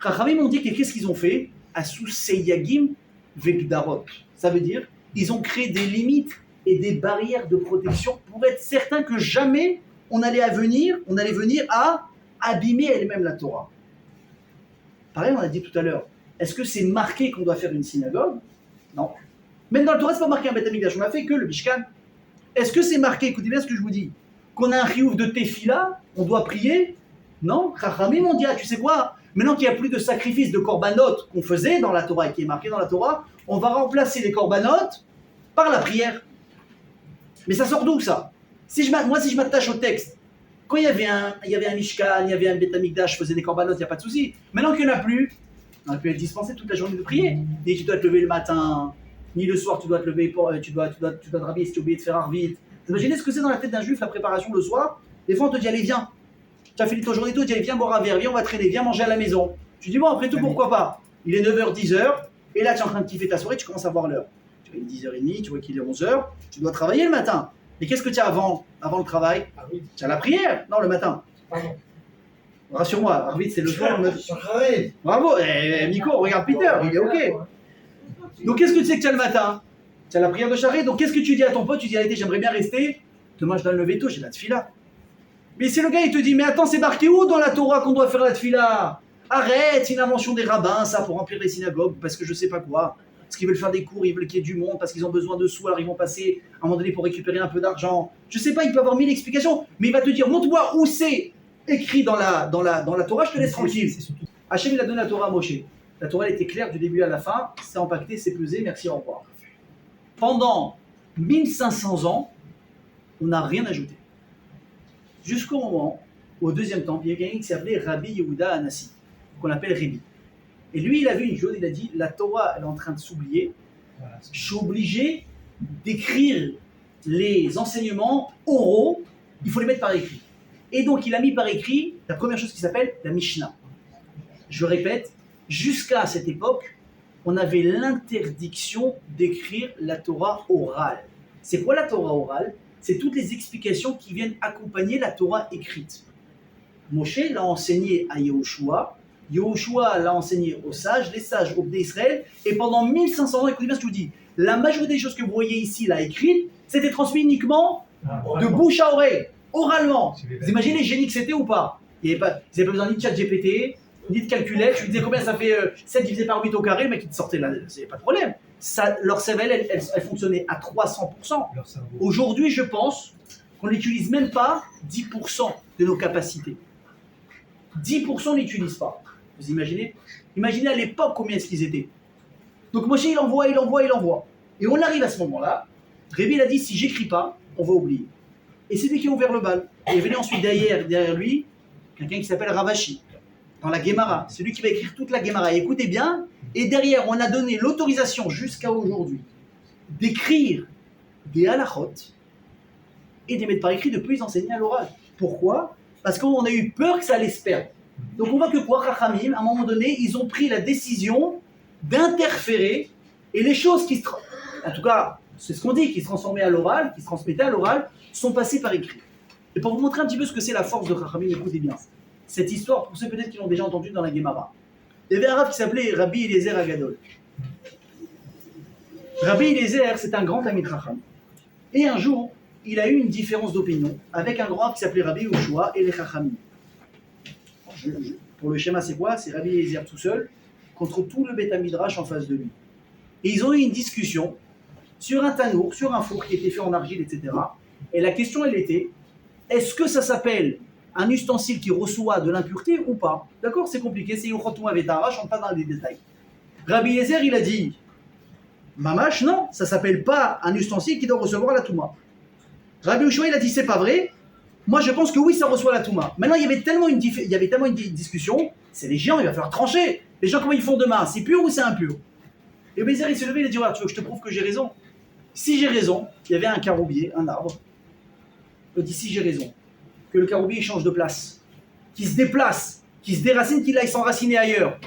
Chachamim ont dit que qu'est-ce qu'ils ont fait? Asu seyagim vegdarot. Ça veut dire, ils ont créé des limites et des barrières de protection pour être certain que jamais on allait venir à abîmer elle-même la Torah. Pareil, on a dit tout à l'heure, est-ce que c'est marqué qu'on doit faire une synagogue? Non. Même dans le Torah, c'est pas marqué un Beth Amikdash, on a fait que le Mishkan. Est-ce que c'est marqué, écoutez bien ce que je vous dis, qu'on a un riouf de Tefila, on doit prier? Non. Chachamim on dit, ah, tu sais quoi? Maintenant qu'il n'y a plus de sacrifice de korbanot qu'on faisait dans la Torah et qui est marqué dans la Torah, on va remplacer les korbanot par la prière. Mais ça sort d'où ça? Si je m'attache au texte, quand il y avait un Mishkan, il y avait un Beth Amikdash, je faisais des korbanot, il n'y a pas de souci. Maintenant qu'il n'y en a plus, on a pu être dispensé toute la journée de prier. Et tu dois te lever le matin, ni le soir, tu dois te lever, tu dois te rhabiller si tu as oublié de faire arvit. Vous imaginez ce que c'est dans la tête d'un juif, la préparation le soir? Des fois on te dit, allez viens. Tu as fini ton journée, tu dis, allez viens boire un verre, viens on va traîner, viens manger à la maison. Tu dis, bon après tout, pourquoi pas? Il est 9h, 10h, et là tu es en train de kiffer ta soirée, tu commences à voir l'heure. Tu vois, il est 10h30, tu vois qu'il est 11h, tu dois travailler le matin. Et qu'est-ce que tu as avant le travail? Tu as la prière? Non, le matin. Pardon. Rassure-moi, Arvit, c'est le soir. Shacharit. Bravo, Nico, regarde Peter, il est OK. Donc qu'est-ce que tu sais que tu as le matin? Tu as la prière de Shacharit, donc qu'est-ce que tu dis à ton pote? Tu dis, allez, j'aimerais bien rester. Demain, je dois me lever tôt, j'ai la tefila. Mais c'est le gars, il te dit, mais attends, c'est marqué où dans la Torah qu'on doit faire la tefila? Arrête, c'est une invention des rabbins, ça, pour remplir les synagogues, parce que je sais pas quoi. Parce qu'ils veulent faire des cours, ils veulent qu'il y ait du monde, parce qu'ils ont besoin de sous, alors ils vont passer à un moment donné pour récupérer un peu d'argent. Je sais pas, il peut avoir 1000 explications, mais il va te dire, montre-moi où c'est écrit dans la Torah, je te laisse tranquille. Hachem, il a donné la Torah à Moshe. La Torah, elle était claire du début à la fin, c'est empaqueté, c'est pesé, merci, au revoir. Pendant 1500 ans, on n'a rien ajouté. Jusqu'au moment où, au deuxième temple, il y a quelqu'un qui s'appelait Rabbi Yehuda Anassi, qu'on appelle Rébi. Et lui, il a vu une chose, il a dit, la Torah, elle est en train de s'oublier. Je suis obligé d'écrire les enseignements oraux, il faut les mettre par écrit. Et donc, il a mis par écrit la première chose qui s'appelle la Mishnah. Je répète, jusqu'à cette époque, on avait l'interdiction d'écrire la Torah orale. C'est quoi la Torah orale? C'est toutes les explications qui viennent accompagner la Torah écrite. Moshe l'a enseigné à Yehoshua, Yehoshua l'a enseigné aux sages, les sages au Bnei Israël, et pendant 1500 ans, écoutez bien ce que je vous dis, la majorité des choses que vous voyez ici, là, écrites, c'était transmis uniquement de bouche à oreille, oralement. Vous imaginez les génies que c'était ou pas? Ils n'avaient pas besoin ni de chat GPT, ni de calculette. Je lui disais combien ça fait 7 divisé par 8 au carré, le mec il te sortait là, c'est pas de problème. Ça, leur cervelle, elle fonctionnait à 300%. Aujourd'hui, je pense qu'on n'utilise même pas 10% de nos capacités. 10% n'utilisent pas. Vous imaginez? Imaginez à l'époque combien est-ce qu'ils étaient. Donc Moshe, il envoie. Et on arrive à ce moment-là. Rébi, il a dit, si j'écris pas, on va oublier. Et c'est lui qui a ouvert le bal. Et il venait ensuite derrière lui, quelqu'un qui s'appelle Ravashi, dans la Gemara. C'est lui qui va écrire toute la Gemara. Et écoutez bien, et derrière, on a donné l'autorisation jusqu'à aujourd'hui d'écrire des halachot et de les mettre par écrit, de plus les enseigner à l'oral. Pourquoi? Parce qu'on a eu peur que ça allait se perdre. Donc on voit que quoi, Chachamim, à un moment donné, ils ont pris la décision d'interférer et les choses qui se... En tout cas, c'est ce qu'on dit, qui se transformaient à l'oral, qui se transmettaient à l'oral, sont passées par écrit. Et pour vous montrer un petit peu ce que c'est la force de Chachamim, écoutez bien. Cette histoire, pour ceux peut-être qui l'ont déjà entendue dans la Gemara. Il y avait un rabbin qui s'appelait Rabbi Eliezer Agadol. Rabbi Eliezer, c'est un grand ami de Chacham. Et un jour, il a eu une différence d'opinion avec un grand rabbin qui s'appelait Rabbi Yehoshua et les Chachamim. Pour le schéma, c'est quoi? C'est Rabbi Eliezer tout seul contre tout le Beth Midrash en face de lui. Et ils ont eu une discussion sur un tanour, sur un four qui était fait en argile, etc. Et la question, elle était, est-ce que ça s'appelle un ustensile qui reçoit de l'impureté ou pas? D'accord, c'est compliqué, c'est Yochotouma Vetara, je ne rentre pas dans les détails. Rabbi Eliezer, il a dit, Mamash, non, ça ne s'appelle pas un ustensile qui doit recevoir la Touma. Rabbi Yehoshua, il a dit, c'est pas vrai. Moi, je pense que oui, ça reçoit la Touma. Maintenant, il y avait tellement une discussion, c'est les géants, il va falloir trancher. Les gens, comment ils font demain? C'est pur ou c'est impur? Et Eliezer, il s'est levé, il a dit, ouais, tu veux que je te prouve que j'ai raison? Si j'ai raison, il y avait un caroubier, un arbre. Il a dit, si j'ai raison, que le caroubier change de place, qu'il se déplace, qu'il se déracine, qu'il aille s'enraciner ailleurs.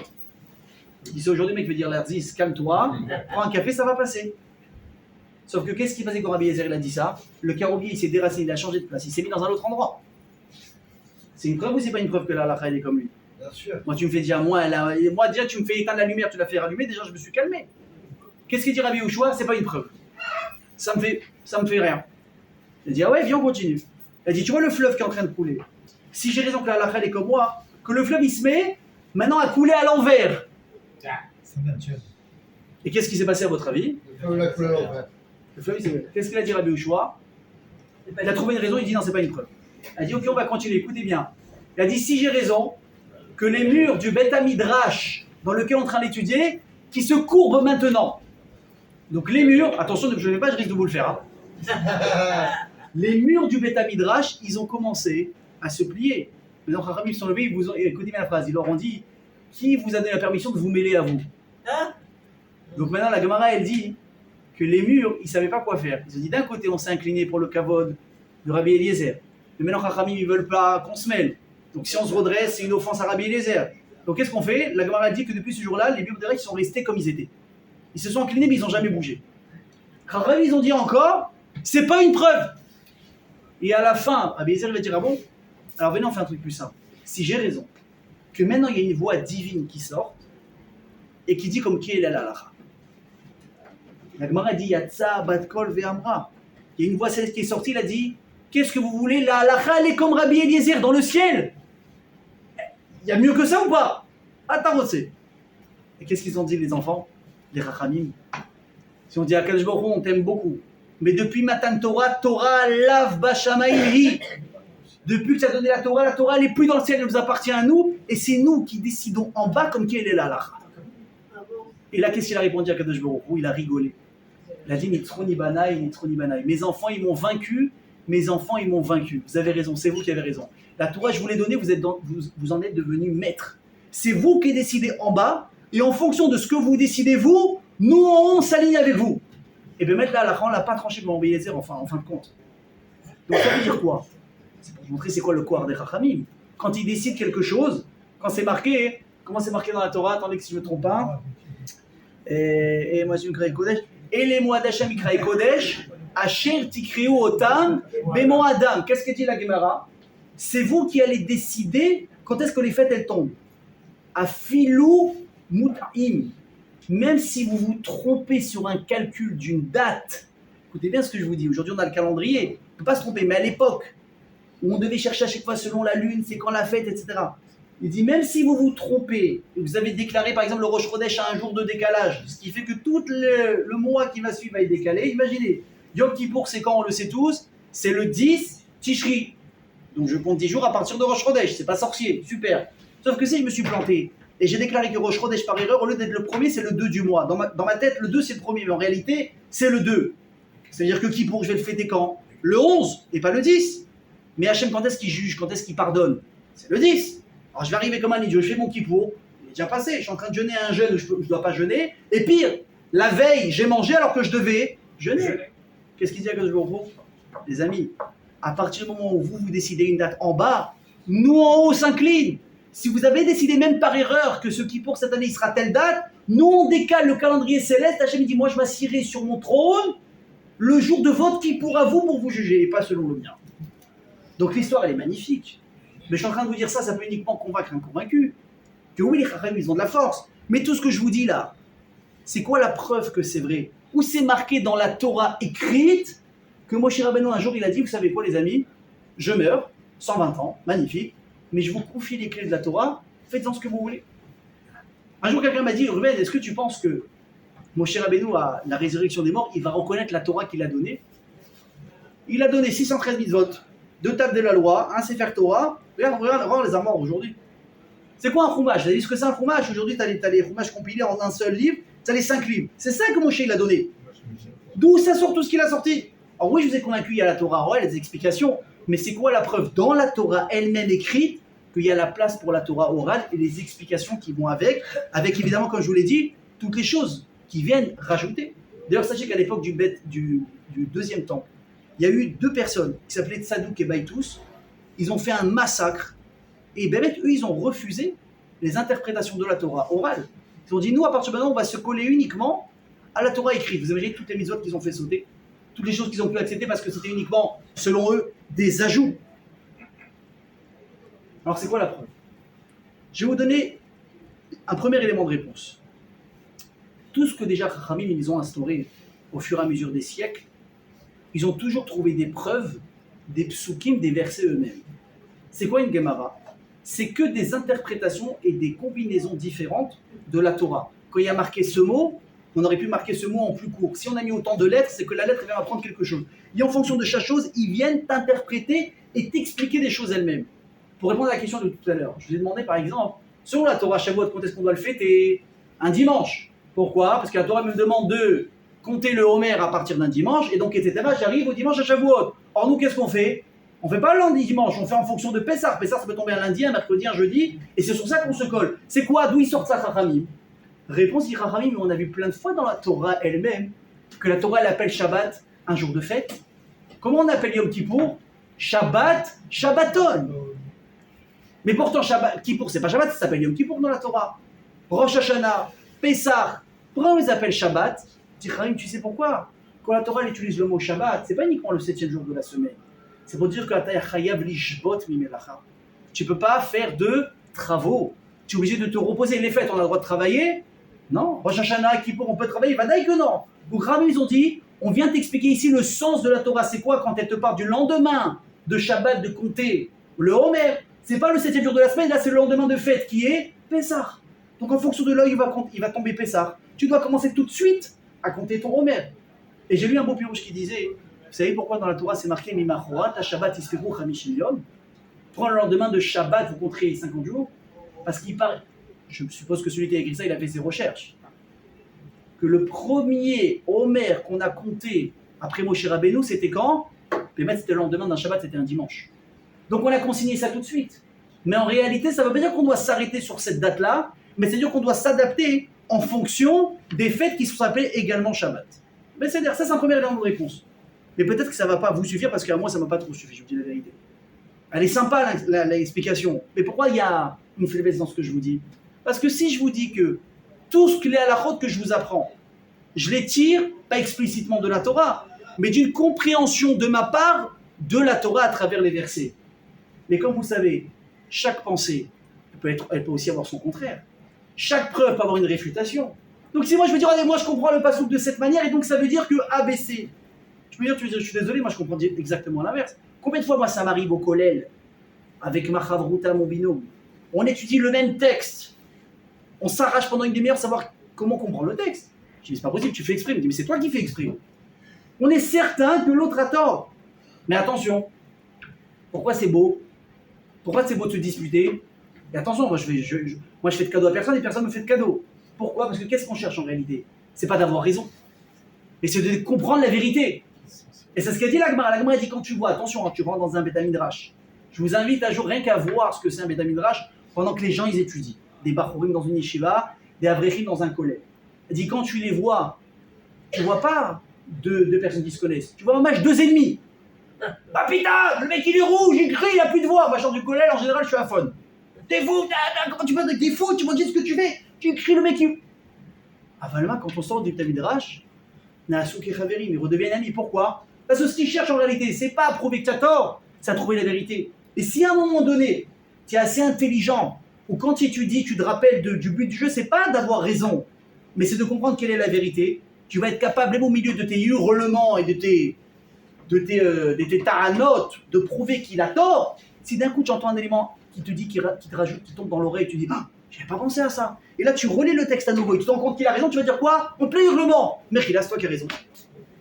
Il dit, aujourd'hui, le mec veut dire, L'Arzis, calme-toi, prends un café, ça va passer. Sauf que qu'est-ce qui passait quand Rabbi Eliezer il a dit ça? Le caroubier, il s'est déraciné, il a changé de place, il s'est mis dans un autre endroit. C'est une preuve ou c'est pas une preuve que la halakha est comme lui? Bien sûr. Moi, tu me fais dire, moi déjà, tu me fais éteindre la lumière, tu l'as fait rallumer, déjà, je me suis calmé. Qu'est-ce qu'il dit Rabbi Yehoshua? C'est pas une preuve. Ça me fait rien. Il dit, ah ouais, viens, on continue. Elle dit, tu vois le fleuve qui est en train de couler? Si j'ai raison que la halakha est comme moi, que le fleuve il se met maintenant à couler à l'envers. C'est naturel. Et qu'est-ce qui s'est passé à votre avis? La couleur. Le fleuve il s'est mis. Qu'est-ce qu'il a dit Rabbi Yehoshua? Il a trouvé une raison, il dit non, c'est pas une preuve. Elle a dit, ok, on va continuer, écoutez bien. Il a dit, si j'ai raison, que les murs du Beth Midrash dans lequel on est en train d'étudier, qui se courbent maintenant. Donc les murs, attention, je ne vais pas, je risque de vous le faire. Hein. Les murs du Beth Midrash, ils ont commencé à se plier. Maintenant, Chachamim, ils sont levés, écoutez bien la phrase, ils leur ont dit, qui vous a donné la permission de vous mêler à vous? Donc maintenant, la Gemara, elle dit que les murs, ils ne savaient pas quoi faire. Ils ont dit, d'un côté, on s'est incliné pour le kavod de Rabbi Eliezer. Mais maintenant, Chachamim, ils ne veulent pas qu'on se mêle. Donc si on se redresse, c'est une offense à Rabbi Eliezer. Donc qu'est-ce qu'on fait? La Gemara dit que depuis ce jour-là, les murs de sont restés comme ils étaient. Ils se sont inclinés, mais ils n'ont jamais bougé. Chachamim, ils ont dit encore, c'est pas une preuve. Et à la fin, Rabbi Eliezer va dire, ah bon, alors venez, on fait un truc plus simple. Si j'ai raison, que maintenant il y a une voix divine qui sort, et qui dit comme qui est la halakha. La Gemara dit, Yatsa, Batkol, Ve'amra. Il y a une voix céleste qui est sortie, il a dit, qu'est-ce que vous voulez, la halakha, elle est comme Rabbi Eliezer dans le ciel. Il y a mieux que ça ou pas? Attends, c'est. Et qu'est-ce qu'ils ont dit les enfants? Les Rachamim. Si on dit à Kadosh Baruch Hu, on t'aime beaucoup. Mais depuis Matan Torah, Torah lav bashamaim. Depuis que tu as donné la Torah elle n'est plus dans le ciel, elle nous appartient à nous, et c'est nous qui décidons en bas comme qui elle est là. Et là, qu'est-ce qu'il a répondu à Kadosh Baruch Hu? Il a rigolé. Il a dit Nitroni Banaï, Nitroni Banaï. Mes enfants, ils m'ont vaincu. Mes enfants, ils m'ont vaincu. Vous avez raison, c'est vous qui avez raison. La Torah, je vous l'ai donnée, vous en êtes devenus maîtres. C'est vous qui décidez en bas, et en fonction de ce que vous décidez, vous, nous, en haut, on s'aligne avec vous. Et bien, mettre là, on ne l'a pas tranché pour Rabbi Eliezer, enfin, en fin de compte. Donc, ça veut dire quoi? C'est pour vous montrer c'est quoi le corps des Chachamim. Quand ils décident quelque chose, quand c'est marqué, comment c'est marqué dans la Torah? Attendez que si je ne me trompe pas. Et moi, je me crée Kodesh. Et les mois d'Hachem, Ikraï Kodesh, Asher Tikriu Otam, Bemo Adam. Qu'est-ce que dit la Gemara? C'est vous qui allez décider quand est-ce que les fêtes elles tombent. Afilou Mut'im. Même si vous vous trompez sur un calcul d'une date, écoutez bien ce que je vous dis. Aujourd'hui, on a le calendrier. On ne peut pas se tromper. Mais à l'époque, où on devait chercher à chaque fois selon la lune, c'est quand la fête, etc. Il dit, même si vous vous trompez, et vous avez déclaré par exemple le Rosh Chodesh à un jour de décalage, ce qui fait que tout le mois qui va suivre va être décalé, imaginez, Yom Kippour c'est quand, on le sait tous, c'est le 10 Tishri. Donc je compte 10 jours à partir de Rosh Chodesh, c'est pas sorcier, super. Sauf que si je me suis planté, et j'ai déclaré que Rosh Chodesh par erreur, au lieu d'être le premier, c'est le 2 du mois. Dans ma tête, le 2 c'est le premier, mais en réalité, c'est le 2. C'est-à-dire que Kippour, je vais le fêter quand? Le 11, et pas le 10. Mais Hachem, quand est-ce qu'il juge? Quand est-ce qu'il pardonne? C'est le 10. Alors je vais arriver comme un idiot, je fais mon kippour, il est déjà passé, je suis en train de jeûner à un jeûne où je ne dois pas jeûner, et pire, la veille, j'ai mangé alors que je devais jeûner. Qu'est-ce qu'il dit à Kadosh Baruch Hu? Les amis, à partir du moment où vous décidez une date en bas, nous en haut s'incline. Si vous avez décidé même par erreur que ce kippour cette année il sera telle date, nous on décale le calendrier céleste, Hachem dit moi je m'assirai sur mon trône le jour de votre kippour à vous pour vous juger, et pas selon le mien. Donc l'histoire elle est magnifique. Mais je suis en train de vous dire ça peut uniquement convaincre un convaincu. Que oui, les Chachamim, ils ont de la force. Mais tout ce que je vous dis là, c'est quoi la preuve que c'est vrai? Où c'est marqué dans la Torah écrite que Moshe Rabbeinu un jour il a dit, vous savez quoi les amis? Je meurs, 120 ans, magnifique, mais je vous confie les clés de la Torah, faites-en ce que vous voulez. Un jour quelqu'un m'a dit, Ruben, est-ce que tu penses que Moshe Rabbeinu à la résurrection des morts, il va reconnaître la Torah qu'il a donnée? Il a donné 613 mitzvot, 2 tables de la loi, un Sefer Torah. Regarde les armoires aujourd'hui. C'est quoi un chumash? Vous avez dit ce que c'est un chumash? Aujourd'hui, tu as les chumash compilés en un seul livre, tu as les 5 livres. C'est ça que Moshe il a donné. D'où ça sort tout ce qu'il a sorti? Alors oui, je vous ai convaincu, il y a la Torah orale, les explications, mais c'est quoi la preuve dans la Torah elle-même écrite qu'il y a la place pour la Torah orale et les explications qui vont avec évidemment, comme je vous l'ai dit, toutes les choses qui viennent rajouter. D'ailleurs, sachez qu'à l'époque du deuxième temple, il y a eu 2 personnes qui s'appelaient Tzadouk et Baïtous. Ils ont fait un massacre. Et Bémet, eux, ils ont refusé les interprétations de la Torah orale. Ils ont dit, nous, à partir de maintenant, on va se coller uniquement à la Torah écrite. Vous imaginez toutes les mitzvot qu'ils ont fait sauter, toutes les choses qu'ils ont pu accepter parce que c'était uniquement, selon eux, des ajouts. Alors, c'est quoi la preuve? Je vais vous donner un premier élément de réponse. Tout ce que déjà Chachamim, ils ont instauré au fur et à mesure des siècles, ils ont toujours trouvé des preuves, des psukim, des versets eux-mêmes. C'est quoi une Gemara? C'est que des interprétations et des combinaisons différentes de la Torah. Quand il y a marqué ce mot, on aurait pu marquer ce mot en plus court. Si on a mis autant de lettres, c'est que la lettre vient apprendre quelque chose. Et en fonction de chaque chose, ils viennent t'interpréter et t'expliquer des choses elles-mêmes. Pour répondre à la question de tout à l'heure, je vous ai demandé par exemple, selon la Torah Shavuot, quand est-ce qu'on doit le fêter? Un dimanche. Pourquoi? Parce que la Torah me demande de compter le Homer à partir d'un dimanche, et donc etc. J'arrive au dimanche à Shavuot. Or nous, qu'est-ce qu'on fait? On ne fait pas le lundi dimanche, on fait en fonction de Pessah. Pessah, ça peut tomber un lundi, un mercredi, un jeudi, et c'est sur ça qu'on se colle. C'est quoi? D'où ils sortent ça, Chachamim? Réponse, Chachamim, mais on a vu plein de fois dans la Torah elle-même que la Torah, elle appelle Shabbat un jour de fête. Comment on appelle Yom Kippour? Shabbat, Shabbaton. Mais pourtant, Shabbat, Kippour, c'est pas Shabbat, ça s'appelle Yom Kippour dans la Torah. Rosh Hashanah, Pessah, pourquoi on les appelle Shabbat? Chachamim, tu sais pourquoi? Quand la Torah elle utilise le mot Shabbat, c'est pas uniquement le 7e jour de la semaine. C'est pour dire que tu ne peux pas faire de travaux. Tu es obligé de te reposer. Les fêtes, on a le droit de travailler? Non. Rosh Hashanah, Kippour, on peut travailler? Vadaï que non. Donc, Rabbi, ils ont dit, on vient t'expliquer ici le sens de la Torah. C'est quoi quand elle te parle du lendemain de Shabbat, de compter le Homer? C'est pas le 7e jour de la semaine, là c'est le lendemain de fête qui est Pessah. Donc en fonction de l'œil, il va tomber Pessah. Tu dois commencer tout de suite à compter ton Homer. Et j'ai lu un beau pirouche qui disait, vous savez pourquoi dans la Torah c'est marqué Mimachorat, ta Shabbat isperu chamishim yom? Prends le lendemain de Shabbat, vous compterez 50 jours. Parce qu'il paraît, je suppose que celui qui a écrit ça, il a fait ses recherches, que le premier Homer qu'on a compté après Moshe Rabbeinu, c'était quand? C'était le lendemain d'un Shabbat, c'était un dimanche. Donc on a consigné ça tout de suite. Mais en réalité, ça ne veut pas dire qu'on doit s'arrêter sur cette date-là, mais c'est-à-dire qu'on doit s'adapter en fonction des fêtes qui sont appelées également Shabbat. Mais c'est-à-dire, ça c'est un premier élément de réponse. Mais peut-être que ça ne va pas vous suffire, parce qu'à moi ça ne m'a pas trop suffi, je vous dis la vérité. Elle est sympa l'explication, mais pourquoi il y a une faiblesse dans ce que je vous dis? Parce que si je vous dis que tout ce que les halachot que je vous apprends, je les tire, pas explicitement de la Torah, mais d'une compréhension de ma part de la Torah à travers les versets. Mais comme vous savez, chaque pensée, elle peut aussi avoir son contraire. Chaque preuve peut avoir une réfutation. Donc si moi je veux dire, allez, moi je comprends le passouk de cette manière, et donc ça veut dire que ABC. Je peux dire, je suis désolé, moi je comprends exactement l'inverse. Combien de fois moi ça m'arrive au kollel, avec ma chavruta, mon binôme, on étudie le même texte, on s'arrache pendant une demi-heure savoir comment comprendre le texte. Je dis, c'est pas possible, tu fais exprès. Il me dit, mais c'est toi qui fais exprès. On est certain que l'autre a tort. Mais attention, pourquoi c'est beau? Pourquoi c'est beau de se disputer? Et attention, moi je fais de cadeau à personne et personne ne me fait de cadeau. Pourquoi? Parce que qu'est-ce qu'on cherche en réalité? C'est pas d'avoir raison, mais c'est de comprendre la vérité. Et c'est ce qu'a dit l'Agmara. L'Agmara dit, quand tu vois, attention, quand tu rentres dans un Beth Midrash, je vous invite un jour rien qu'à voir ce que c'est un Beth Midrash pendant que les gens ils étudient. Des Bachurim dans une yeshiva, des Avrechim dans un collège. Elle dit, quand tu les vois, tu vois pas deux personnes qui se connaissent. Tu vois un match 2 ennemis. Ah putain, le mec il est rouge, il crie, il a plus de voix. Moi je sors du collège, en général je suis à fun. T'es fou, comment tu peux dire t'es fou, tu me dis ce que tu fais. Tu cries le mec qui... Avalement, quand on sort du Midrash, Naasuk et Chaverim, ils redeviennent amis. Pourquoi? Parce que ce qu'ils cherchent en réalité, c'est pas à prouver que tu as tort, c'est à trouver la vérité. Et si à un moment donné, tu es assez intelligent, ou quand tu étudies, tu te rappelles du but du jeu, c'est pas d'avoir raison, mais c'est de comprendre quelle est la vérité. Tu vas être capable, même au milieu de tes hurlements et de tes taranotes, de prouver qu'il a tort. Si d'un coup tu entends un élément qui te dit, qui te rajoute, qui tombe dans l'oreille, tu dis ah, j'avais pas pensé à ça. Et là tu relis le texte à nouveau et tu te rends compte qu'il a raison, tu vas dire quoi? En plein hurlement. Mais c'est toi qui as raison.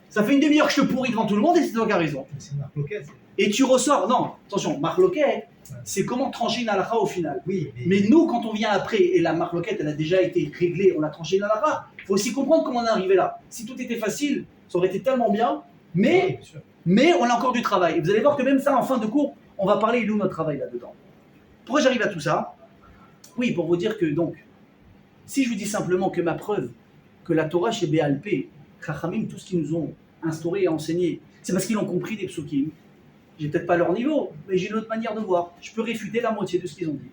Ça fait une demi-heure que je te pourris devant tout le monde et c'est toi qui as raison. C'est une marloquette. Et tu ressors, non, attention, marloquette, c'est comment trancher une halakha au final. Oui, mais nous, quand on vient après, et la marloquette, elle a déjà été réglée, on a tranché une halakha, il faut aussi comprendre comment on est arrivé là. Si tout était facile, ça aurait été tellement bien, mais on a encore du travail. Et vous allez voir que même ça, en fin de cours, on va parler de notre travail là-dedans. Pourquoi j'arrive à tout ça? Oui, pour vous dire que donc, si je vous dis simplement que ma preuve, que la Torah chez Béalpé, Chachamim, tout ce qu'ils nous ont instauré et enseigné, c'est parce qu'ils ont compris des psukim. J'ai peut-être pas leur niveau, mais j'ai une autre manière de voir. Je peux réfuter la moitié de ce qu'ils ont dit.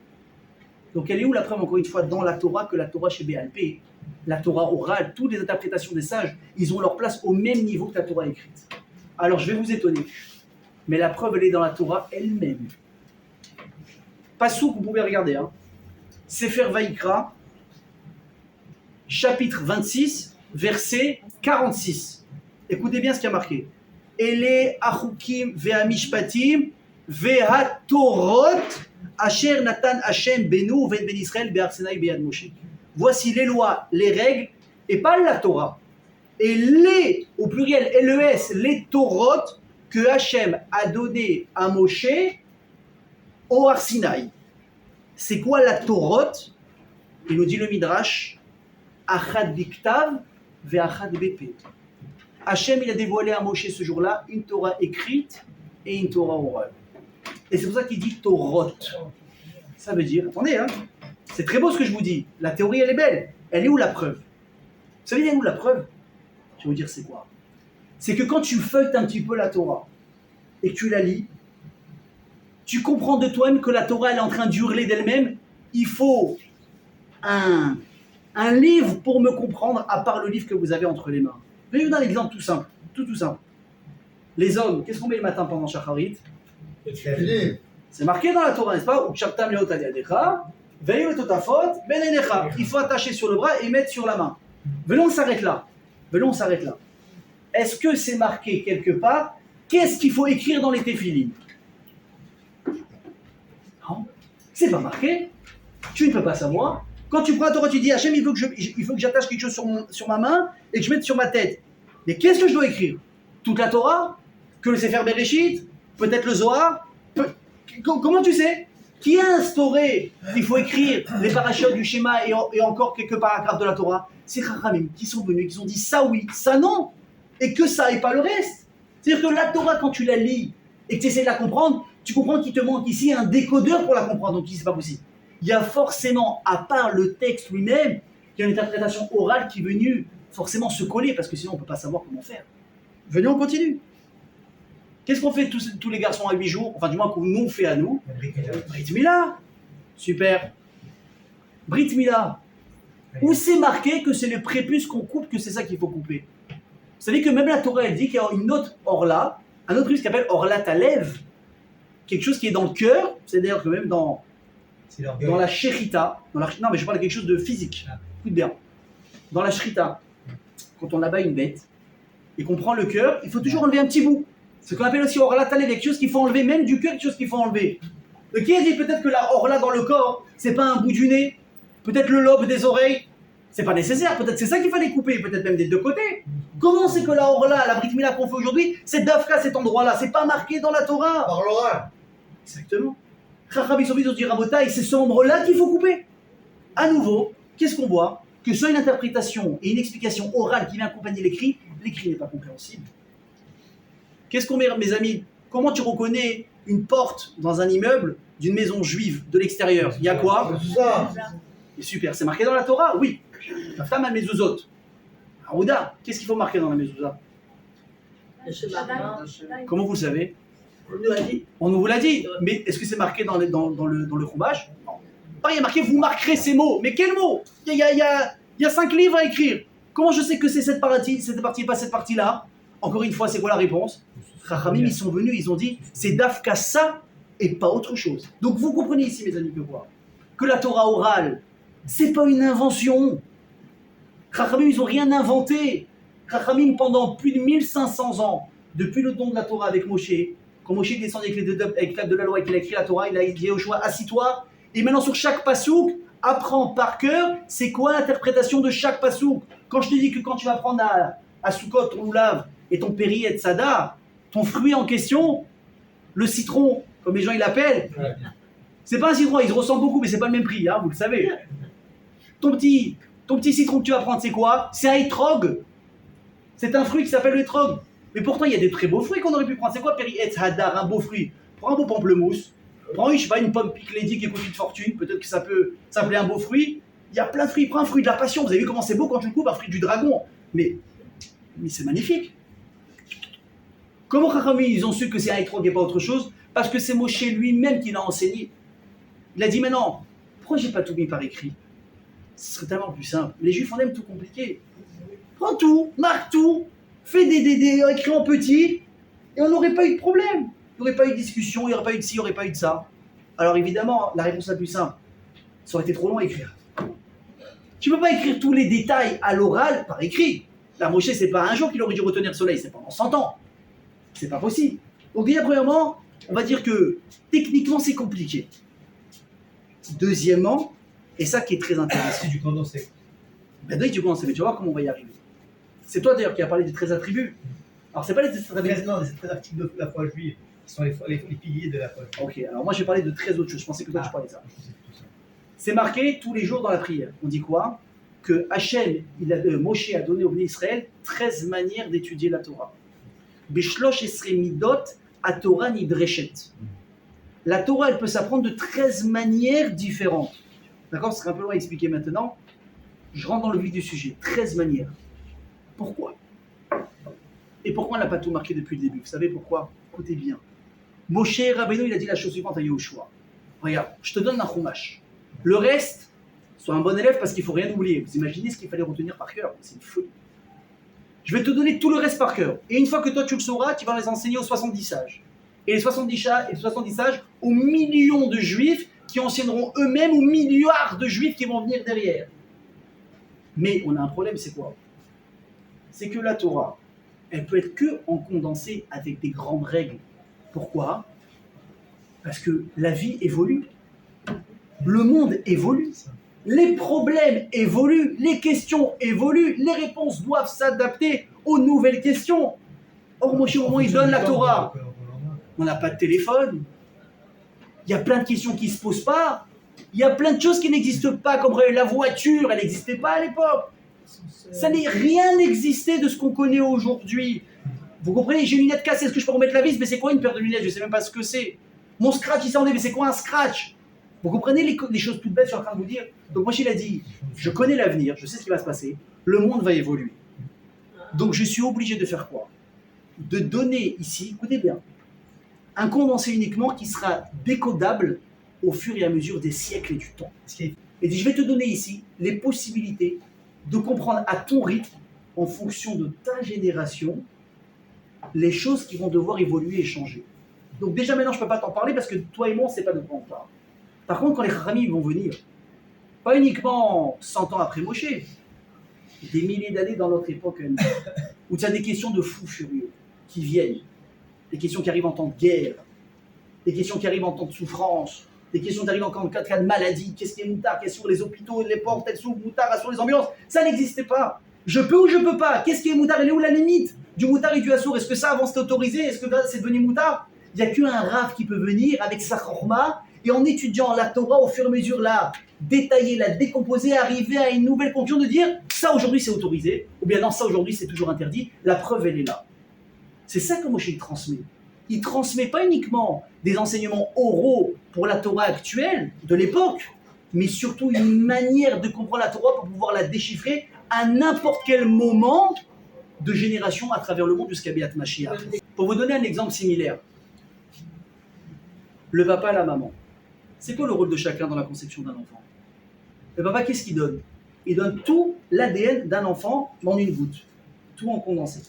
Donc elle est où la preuve, encore une fois, dans la Torah, que la Torah chez Béalpé, la Torah orale, toutes les interprétations des sages, ils ont leur place au même niveau que la Torah écrite. Alors je vais vous étonner, mais la preuve, elle est dans la Torah elle-même. Passouk, vous pouvez regarder, hein. Sefer Vaïkra, chapitre 26, verset 46. Écoutez bien ce qui a marqué. Ele achukim ve'amishpatim ve'hatorot asher natan Hashem benu ve'en ben Israël be'ar Sinai be'yad Moshe. Voici les lois, les règles, et pas la Torah. Et les, au pluriel, LES, les Torot que Hashem a donné à Moshe au Har Sinai. C'est quoi la Torot? Il nous dit le Midrash, Achad biktav ve'achad bepé. Hachem, il a dévoilé à Moshe ce jour-là une Torah écrite et une Torah orale. Et c'est pour ça qu'il dit Torot. Ça veut dire, attendez, hein, c'est très beau ce que je vous dis. La théorie, elle est belle. Elle est où la preuve? Vous savez, elle est où la preuve? Je vais vous dire c'est quoi. C'est que quand tu feuilletes un petit peu la Torah et que tu la lis, tu comprends de toi-même que la Torah, elle est en train d'hurler d'elle-même. Il faut un livre pour me comprendre, à part le livre que vous avez entre les mains. Je vais vous donner un exemple tout simple, tout simple. Les hommes, qu'est-ce qu'on met le matin pendant Shacharit? C'est fini. C'est marqué dans la Torah, n'est-ce pas? Il faut attacher sur le bras et mettre sur la main. Venons, on s'arrête là. Est-ce que c'est marqué quelque part? Qu'est-ce qu'il faut écrire dans les téphilines? Non, c'est pas marqué. Tu ne peux pas savoir. Quand tu prends la Torah, tu dis Hachem, il faut que j'attache quelque chose sur ma main et que je mette sur ma tête. Mais qu'est-ce que je dois écrire? Toute la Torah? Que le Sefer Bereshit? Peut-être le Zohar? Comment tu sais? Qui a instauré qu'il faut écrire les parachutes du schéma et encore quelques paragraphes de la Torah? C'est Chachamim qui sont venus, qui ont dit ça oui, ça non, et que ça et pas le reste. C'est-à-dire que la Torah, quand tu la lis et que tu essaies de la comprendre, tu comprends qu'il te manque ici un décodeur pour la comprendre, donc c'est pas possible. Il y a forcément, à part le texte lui-même, il y a une interprétation orale qui est venue forcément se coller, parce que sinon on ne peut pas savoir comment faire. Venez, on continue. Qu'est-ce qu'on fait tous les garçons à 8 jours? Enfin, du moins, qu'on nous fait à nous. Brit Mila. Super. Brit Mila. Où c'est marqué que c'est le prépuce qu'on coupe, que c'est ça qu'il faut couper? Vous savez que même la Torah, elle dit qu'il y a une autre orla, un autre truc qui s'appelle orla talev, quelque chose qui est dans le cœur, c'est-à-dire que même dans la shrita, non mais je parle de quelque chose de physique, écoute bien, dans la shrita, quand on abat une bête et qu'on prend le cœur, il faut toujours enlever un petit bout. Ce qu'on appelle aussi orla talev, quelque chose qu'il faut enlever, même du cœur, quelque chose qu'il faut enlever. De qui a dit peut-être que la orla dans le corps, c'est pas un bout du nez, peut-être le lobe des oreilles, c'est pas nécessaire, peut-être c'est ça qu'il fallait couper, peut-être même des deux côtés. Comment c'est que la orla, la brit mila qu'on fait aujourd'hui, c'est d'Afka cet endroit-là, c'est pas marqué dans la Torah? Par l'oral. Exactement. Chachamim sont venus dire Rabotai, c'est ce membre-là qu'il faut couper. À nouveau, qu'est-ce qu'on voit? Que soit une interprétation et une explication orale qui vient accompagner l'écrit n'est pas compréhensible. Qu'est-ce qu'on met, mes amis? Comment tu reconnais une porte dans un immeuble d'une maison juive de l'extérieur? Il y a quoi? C'est ça. Et super, c'est marqué dans la Torah? Oui. La femme a mezuzot. Aouda, qu'est-ce qu'il faut marquer dans la mezouza? Comment vous le savez? On nous l'a dit. Mais est-ce que c'est marqué dans le Chumash? Non. Pas, il y a marqué vous marquerez ces mots. Mais quels mots? Il y a 5 livres à écrire. Comment je sais que c'est cette partie et pas cette partie-là? Encore une fois, c'est quoi la réponse? Chachamim, ils sont venus, ils ont dit c'est d'Afka ça et pas autre chose. Donc vous comprenez ici, mes amis, que la Torah orale, c'est pas une invention. Chachamim, ils n'ont rien inventé. Chachamim, pendant plus de 1500 ans, depuis le don de la Torah avec Moshe, quand Moshe descend avec l'éclat de la loi et qu'il a écrit la Torah, il a dit au choix assis-toi. Et maintenant, sur chaque pasouk, apprends par cœur c'est quoi l'interprétation de chaque pasouk. Quand je te dis que quand tu vas prendre à Sukkot ton loulav et ton péri et tzada, ton fruit en question, le citron, comme les gens ils l'appellent, c'est pas un citron, il se ressemble beaucoup, mais c'est pas le même prix, hein, vous le savez. Ton petit citron que tu vas prendre, c'est quoi? C'est un étrog. C'est un fruit qui s'appelle le étrog. Mais pourtant, il y a des très beaux fruits qu'on aurait pu prendre. C'est quoi péri et hadar, un beau fruit? Prends un beau pamplemousse, prends une pomme piclédie qui coûte une fortune, peut-être que ça peut s'appeler un beau fruit. Il y a plein de fruits, prends un fruit de la passion, vous avez vu comment c'est beau quand tu le coupes, un fruit du dragon. Mais c'est magnifique. Comment Chachamim, ils ont su que c'est un étrog et pas autre chose? Parce que c'est Moshe lui-même qui l'a enseigné. Il a dit, mais non, pourquoi j'ai pas tout mis par écrit? Ce serait tellement plus simple. Les Juifs, on aime tout compliqué. Prends tout, marque tout, fais des écrits en petit, et on n'aurait pas eu de problème. Il n'y aurait pas eu de discussion, il n'y aurait pas eu de ci, il n'y aurait pas eu de ça. Alors évidemment, la réponse la plus simple, ça aurait été trop long à écrire. Tu ne peux pas écrire tous les détails à l'oral par écrit. La Moshe, c'est pas un jour qu'il aurait dû retenir le soleil, c'est pendant 100 ans. C'est pas possible. Donc déjà, premièrement, on va dire que techniquement, c'est compliqué. Deuxièmement, et ça qui est très intéressant. C'est du condensé. Ben oui, du condensé, mais tu vas voir comment on va y arriver. C'est toi d'ailleurs qui as parlé des 13 attributs. Alors c'est pas les 13 attributs. Non, c'est 13 articles de la foi juive, qui sont les piliers de la foi juive. Ok, alors moi j'ai parlé de 13 autres choses, je pensais que toi tu parlais de ça. C'est marqué tous les jours dans la prière. On dit quoi? Que Hachem, Moshe a donné au Bnei Israël 13 manières d'étudier la Torah. Bishlosh esre midot à Torah nidreshet. La Torah, elle peut s'apprendre de 13 manières différentes. D'accord? Ce serait un peu loin à expliquer maintenant. Je rentre dans le vif du sujet. 13 manières. Pourquoi? Et pourquoi on n'a pas tout marqué depuis le début? Vous savez pourquoi? Écoutez bien. Moshe Rabbeinu, il a dit la chose suivante à Yehoshua. Regarde, je te donne un chumash. Le reste, sois un bon élève parce qu'il ne faut rien oublier. Vous imaginez ce qu'il fallait retenir par cœur? C'est une folie. Je vais te donner tout le reste par cœur. Et une fois que toi tu le sauras, tu vas les enseigner aux 70 sages. et les 70 sages aux millions de juifs qui enseigneront eux-mêmes aux milliards de juifs qui vont venir derrière. Mais on a un problème, c'est quoi? C'est que la Torah, elle peut être que en condensé avec des grandes règles. Pourquoi? Parce que la vie évolue, le monde évolue, les problèmes évoluent, les questions évoluent, les réponses doivent s'adapter aux nouvelles questions. Or, Moshe, au moment où il donne la Torah, on n'a pas de téléphone, il y a plein de questions qui ne se posent pas, il y a plein de choses qui n'existent pas, comme la voiture, elle n'existait pas à l'époque. Rien n'existait de ce qu'on connaît aujourd'hui. Vous comprenez, j'ai une lunette cassée, est-ce que je peux remettre la vis? Mais c'est quoi une paire de lunettes? Je ne sais même pas ce que c'est. Mon scratch, il s'en est, mais c'est quoi un scratch? Vous comprenez les choses toutes bêtes que je suis en train de vous dire? Donc moi, il a dit, je connais l'avenir, je sais ce qui va se passer, le monde va évoluer. Donc je suis obligé de faire quoi? De donner ici, écoutez bien, un condensé uniquement qui sera décodable au fur et à mesure des siècles et du temps. Et dit, je vais te donner ici les possibilités de comprendre à ton rythme, en fonction de ta génération, les choses qui vont devoir évoluer et changer. Donc déjà maintenant, je ne peux pas t'en parler parce que toi et moi, on ne sait pas de quoi on parle. Par contre, quand les Khamim vont venir, pas uniquement 100 ans après Moshe, des milliers d'années dans notre époque, où tu as des questions de fous furieux qui viennent, des questions qui arrivent en temps de guerre, des questions qui arrivent en temps de souffrance, des questions qui arrivent en cas de maladie, qu'est-ce qui est moutard, qu'est-ce sur les hôpitaux, les portes, elles s'ouvrent, moutard, sur les ambulances, ça n'existait pas. Je peux ou je peux pas? Qu'est-ce qui est moutard? Elle est où la limite du moutard et du assour? Est-ce que ça avant c'était autorisé? Est-ce que c'est devenu moutard? Il n'y a qu'un rave qui peut venir avec sa chorma et en étudiant la Torah au fur et à mesure la détailler, la décomposer, arriver à une nouvelle conclusion de dire ça aujourd'hui c'est autorisé ou bien non ça aujourd'hui c'est toujours interdit. La preuve elle est là. C'est ça que Moshe transmet. Il ne transmet pas uniquement des enseignements oraux pour la Torah actuelle de l'époque, mais surtout une manière de comprendre la Torah pour pouvoir la déchiffrer à n'importe quel moment de génération à travers le monde jusqu'à Béat Mashiach. Pour vous donner un exemple similaire, le papa, la maman, c'est quoi le rôle de chacun dans la conception d'un enfant? Le papa, qu'est-ce qu'il donne? Il donne tout l'ADN d'un enfant en une goutte, tout en condensé.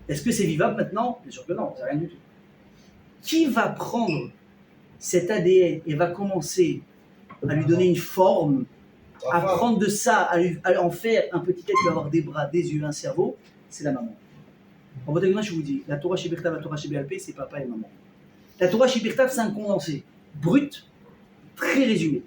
Est-ce que c'est vivable maintenant? Bien sûr que non, c'est rien du tout. Qui va prendre cet ADN et va commencer à lui donner une forme, à prendre de ça, à en faire un petit être qui va avoir des bras, des yeux, un cerveau? C'est la maman. En votre exemple, je vous dis, la Torah Shebirtav, la Torah Shebe'alpeh, c'est papa et maman. La Torah Shebirtav, c'est un condensé, brut, très résumé.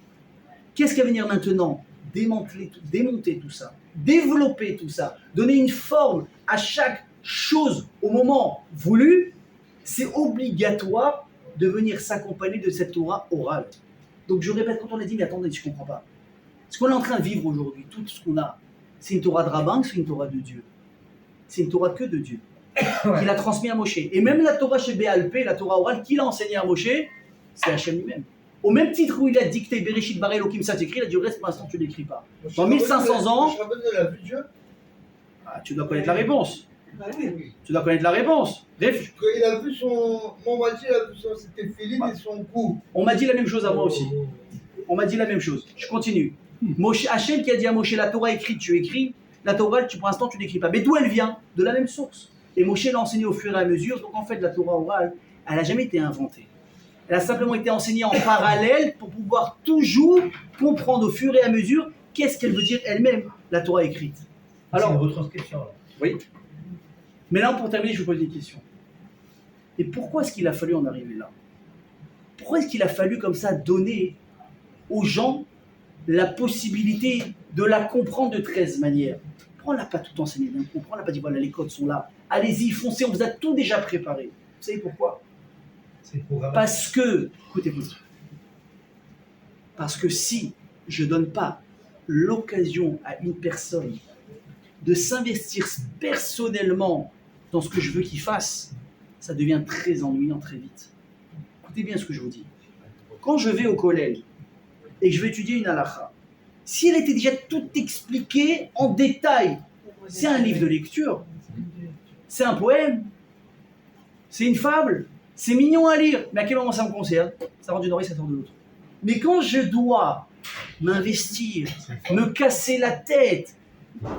Qu'est-ce qui va venir maintenant? Démonter tout ça, développer tout ça, donner une forme à chaque chose au moment voulu, c'est obligatoire de venir s'accompagner de cette Torah orale. Donc je répète, quand on a dit, mais attendez, je ne comprends pas. Ce qu'on est en train de vivre aujourd'hui, tout ce qu'on a, c'est une Torah de rabbin, c'est une Torah de Dieu. C'est une Torah que de Dieu, qu'il a transmis à Moshe. Et même la Torah chez Béalpé, la Torah orale qu'il a enseignée à Moshe, c'est Hachem lui-même. Au même titre où il a dicté Bereshit Bara Elokim, ça t'écrit, il a dit, reste pour l'instant, tu ne l'écris pas. Dans 1500 ans, tu dois connaître la réponse. Tu dois connaître la réponse. Quand il a vu son. Moi, on m'a dit, il a vu son téphilin et son cou. On m'a dit la même chose à moi aussi. On m'a dit la même chose. Je continue. Hachem qui a dit à Moshe, la Torah écrite, tu écris. La Torah, pour l'instant, tu n'écris pas. Mais d'où elle vient? De la même source. Et Moshe l'a enseignée au fur et à mesure. Donc en fait, la Torah orale, elle n'a jamais été inventée. Elle a simplement été enseignée en parallèle pour pouvoir toujours comprendre au fur et à mesure qu'est-ce qu'elle veut dire elle-même, la Torah écrite. Alors, c'est une retranscription. Alors. Oui. Mais là, pour terminer, je vous pose des questions. Et pourquoi est-ce qu'il a fallu en arriver là? Pourquoi est-ce qu'il a fallu comme ça donner aux gens la possibilité de la comprendre de 13 manières? Pourquoi on n'a pas tout enseigné d'un coup? Pourquoi on n'a pas dit, voilà, les codes sont là, allez-y, foncez, on vous a tout déjà préparé? Vous savez pourquoi? Parce que, écoutez, parce que si je ne donne pas l'occasion à une personne de s'investir personnellement dans ce que je veux qu'il fasse, ça devient très ennuyant très vite. Écoutez bien ce que je vous dis. Quand je vais au collège et que je vais étudier une halakha, si elle était déjà toute expliquée en détail, c'est un livre de lecture, c'est un poème, c'est une fable, c'est mignon à lire, mais à quel moment ça me concerne? Ça rend d'une oreille, ça sort de l'autre. Mais quand je dois m'investir, me casser la tête,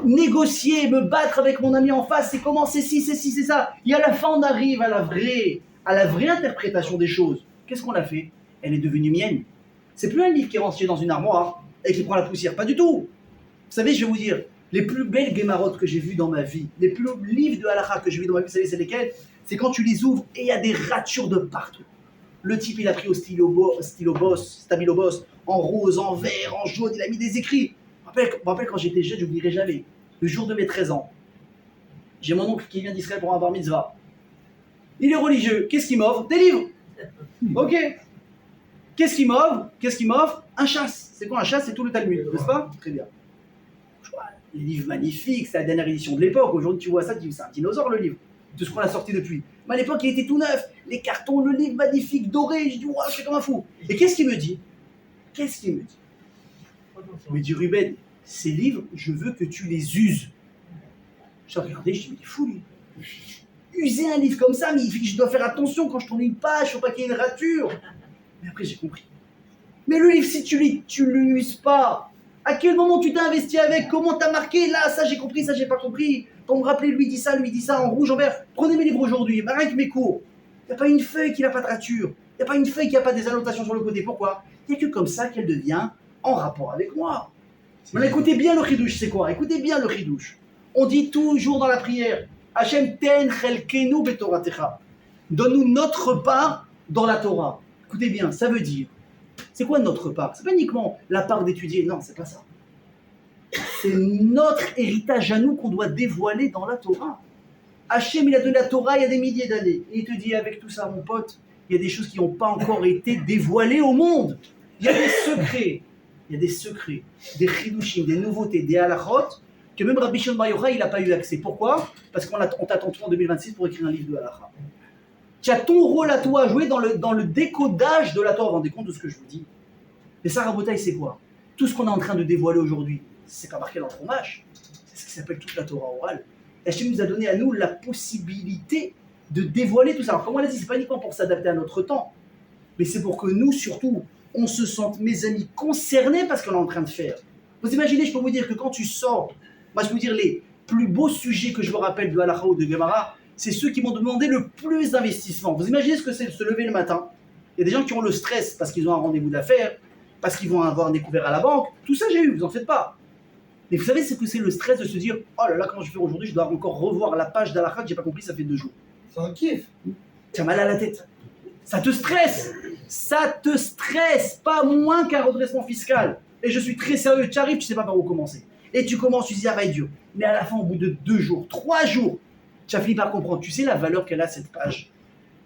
négocier, me battre avec mon ami en face, c'est comment, c'est ci, c'est ci, c'est ça. Et à la fin, on arrive à à la vraie interprétation des choses, qu'est-ce qu'on a fait? Elle est devenue mienne. C'est plus un livre qui est rangé dans une armoire et qui prend la poussière, pas du tout. Vous savez, je vais vous dire, les plus belles guémarottes que j'ai vues dans ma vie, les plus beaux livres de halakha que j'ai vus dans ma vie, vous savez, c'est lesquels? C'est quand tu les ouvres et il y a des ratures de partout. Le type, il a pris au stabilo boss, en rose, en vert, en jaune, il a mis des écrits. Je me rappelle quand j'étais jeune, je n'oublierai jamais. Le jour de mes 13 ans, j'ai mon oncle qui vient d'Israël pour un bar mitzvah. Il est religieux. Qu'est-ce qu'il m'offre? Des livres. Ok. Qu'est-ce qu'il m'offre? Un chasse. C'est quoi un chasse? C'est tout le Talmud, n'est-ce pas? Très bien. Les livres magnifiques, c'est la dernière édition de l'époque. Aujourd'hui, tu vois ça, tu dis c'est un dinosaure le livre. Tout ce qu'on a sorti depuis. Mais à l'époque, il était tout neuf. Les cartons, le livre magnifique, doré. Je dis, ouais, je suis comme un fou. Et qu'est-ce qu'il me dit? Il me dit, Ruben, ces livres, je veux que tu les uses. Je regardais, je dis, mais il est fou, lui. User un livre comme ça, mais je dois faire attention quand je tourne une page, il ne faut pas qu'il y ait une rature. Mais après, j'ai compris. Mais le livre, si tu ne l'uses pas, à quel moment tu t'es investi avec? Comment t'as marqué? Là, ça j'ai compris, ça j'ai pas compris. Pour me rappeler, lui dit ça, en rouge, en vert. Prenez mes livres aujourd'hui, rien que mes cours. Il n'y a pas une feuille qui n'a pas de rature. Il n'y a pas une feuille qui n'a pas des annotations sur le côté. Pourquoi? Il n'y a que comme ça qu'elle devient en rapport avec moi. Mais écoutez bien le chidouche, c'est quoi? Écoutez bien le chidouche. On dit toujours dans la prière, Hachem ten chelkenu betoratecha. Donne-nous notre part dans la Torah. Écoutez bien, ça veut dire, c'est quoi notre part? C'est pas uniquement la part d'étudier, non, c'est pas ça. C'est notre héritage à nous qu'on doit dévoiler dans la Torah. Hachem, il a donné la Torah il y a des milliers d'années. Et il te dit, avec tout ça, mon pote, il y a des choses qui n'ont pas encore été dévoilées au monde. Il y a des secrets, des chidushim, des nouveautés, des halachot, que même Rabbi Shimon Bar Yochai, il n'a pas eu accès. Pourquoi? Parce qu'on t'attend toi en 2026 pour écrire un livre de halakha. Tu as ton rôle à toi à jouer dans le décodage de la Torah. Vous vous rendez compte de ce que je vous dis? Mais ça, Rabotai, c'est quoi? Tout ce qu'on est en train de dévoiler aujourd'hui, c'est pas marqué dans le fromage. C'est ce qui s'appelle toute la Torah orale. Hachem nous a donné à nous la possibilité de dévoiler tout ça. Alors, comme on l'a dit, c'est pas uniquement pour s'adapter à notre temps, mais c'est pour que nous, surtout, on se sente, mes amis, concernés par ce qu'on est en train de faire. Vous imaginez, je peux vous dire que quand tu sors, moi je peux vous dire les plus beaux sujets que je me rappelle de halakha ou de Gemara, c'est ceux qui m'ont demandé le plus d'investissement. Vous imaginez ce que c'est de se lever le matin? Il y a des gens qui ont le stress parce qu'ils ont un rendez-vous d'affaires, parce qu'ils vont avoir un découvert à la banque. Tout ça, j'ai eu, vous en faites pas. Mais vous savez ce que c'est le stress de se dire, oh là là, comment je vais faire aujourd'hui? Je dois encore revoir la page d'halakha que j'ai pas compris, ça fait 2 jours. C'est un kiff. Tu as mal à la tête. Ça te stresse. Ça te stresse, pas moins qu'un redressement fiscal. Et je suis très sérieux, tu arrives, tu sais pas par où commencer. Et tu commences, tu dis, ah, va être dur. Mais à la fin, au bout de 2 jours, 3 jours, tu as fini par comprendre. Tu sais la valeur qu'elle a, cette page.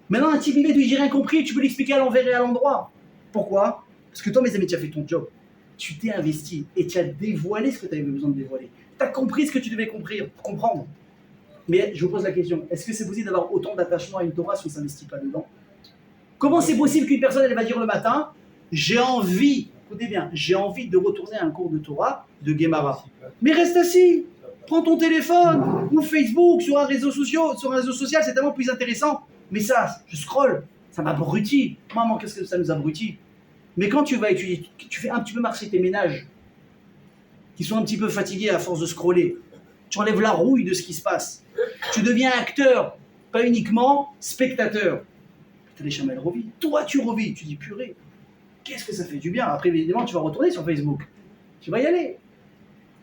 Maintenant, un type, il dit, j'ai rien compris, tu peux l'expliquer à l'envers et à l'endroit. Pourquoi? Parce que toi, mes amis, tu as fait ton job. Tu t'es investi et tu as dévoilé ce que tu avais besoin de dévoiler. Tu as compris ce que tu devais comprendre. Mais je vous pose la question, est-ce que c'est possible d'avoir autant d'attachement à une Torah si on ne s'investit pas dedans? Comment c'est possible qu'une personne, elle va dire le matin, j'ai envie, écoutez bien, j'ai envie de retourner à un cours de Torah, de Gemara. Mais reste assis, prends ton téléphone, ou Facebook, sur un réseau social, c'est tellement plus intéressant. Mais ça, je scrolle, ça m'abrutit. Maman, qu'est-ce que ça nous abrutit? Mais quand tu vas étudier, tu fais un petit peu marcher tes ménages, qui sont un petit peu fatigués à force de scroller. Tu enlèves la rouille de ce qui se passe. Tu deviens acteur, pas uniquement spectateur. T'as les chamelles revis. Toi, tu revis. Tu dis, purée, qu'est-ce que ça fait du bien. Après, évidemment, tu vas retourner sur Facebook. Tu vas y aller.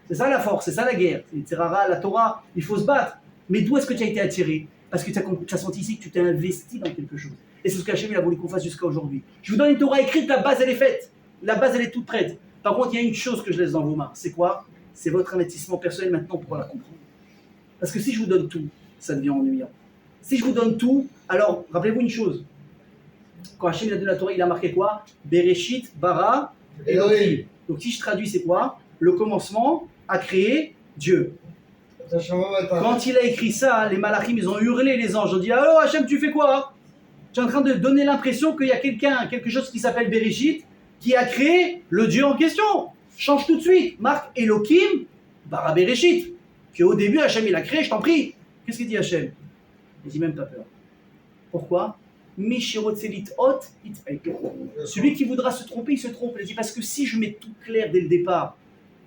C'est ça la force, c'est ça la guerre. C'est rara, la Torah, il faut se battre. Mais d'où est-ce que tu as été attiré? Parce que tu as senti ici que tu t'es investi dans quelque chose. Et c'est ce qu'Hachem a voulu qu'on fasse jusqu'à aujourd'hui. Je vous donne une Torah écrite, la base, elle est faite. La base, elle est toute prête. Par contre, il y a une chose que je laisse dans vos mains. C'est quoi? C'est votre investissement personnel maintenant pour la comprendre. Parce que si je vous donne tout, ça devient ennuyant. Si je vous donne tout, alors, rappelez-vous une chose. Quand Hachem a donné la Torah, il a marqué quoi? Bereshit, Bara, Elohim. Donc si je traduis, c'est quoi? Le commencement a créé Dieu. Quand il a écrit ça, les malachim, ils ont hurlé, les anges. Ils ont dit, allô Hachem, tu fais quoi? Tu es en train de donner l'impression qu'il y a quelque chose qui s'appelle Bereshit, qui a créé le Dieu en question. Change tout de suite. Marque Elohim, Bara Bereshit. Qu'au début, Hachem, il a créé, je t'en prie. Qu'est-ce qu'il dit Hachem? Il dit même pas peur. Pourquoi? Celui qui voudra se tromper, il se trompe. Il dit parce que si je mets tout clair dès le départ,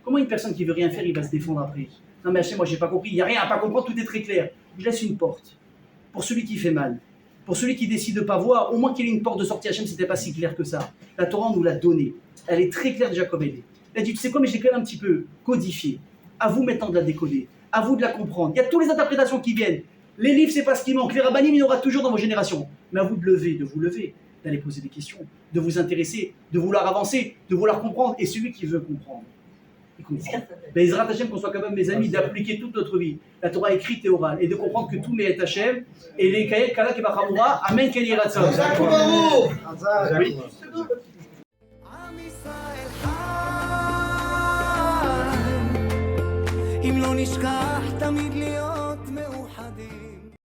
comment une personne qui veut rien faire, il va se défendre après? Non mais Hachem, moi j'ai pas compris, il n'y a rien à pas comprendre, tout est très clair. Je laisse une porte pour celui qui fait mal. Pour celui qui décide de ne pas voir, au moins qu'il ait une porte de sortie. Hachem, c'était pas si clair que ça. La Torah nous l'a donnée. Elle est très claire déjà comme elle est. Elle a dit, tu sais quoi, mais j'ai quand même un petit peu codifié. À vous maintenant de la décoder. À vous de la comprendre. Il y a toutes les interprétations qui viennent. Les livres, c'est pas ce qui manque. Les rabbinim, il y en aura toujours dans vos générations. Mais à vous de vous lever, d'aller poser des questions, de vous intéresser, de vouloir avancer, de vouloir comprendre. Et celui qui veut comprendre, il comprend. Ben, Ezrat Hashem, qu'on soit quand même mes amis, d'appliquer toute notre vie, la Torah écrite et orale, et de comprendre que tout met Hashem, et les Kayel Kala Kebachamura, Amen Ken Yiratzon. Oui. אם לא נשכח תמיד להיות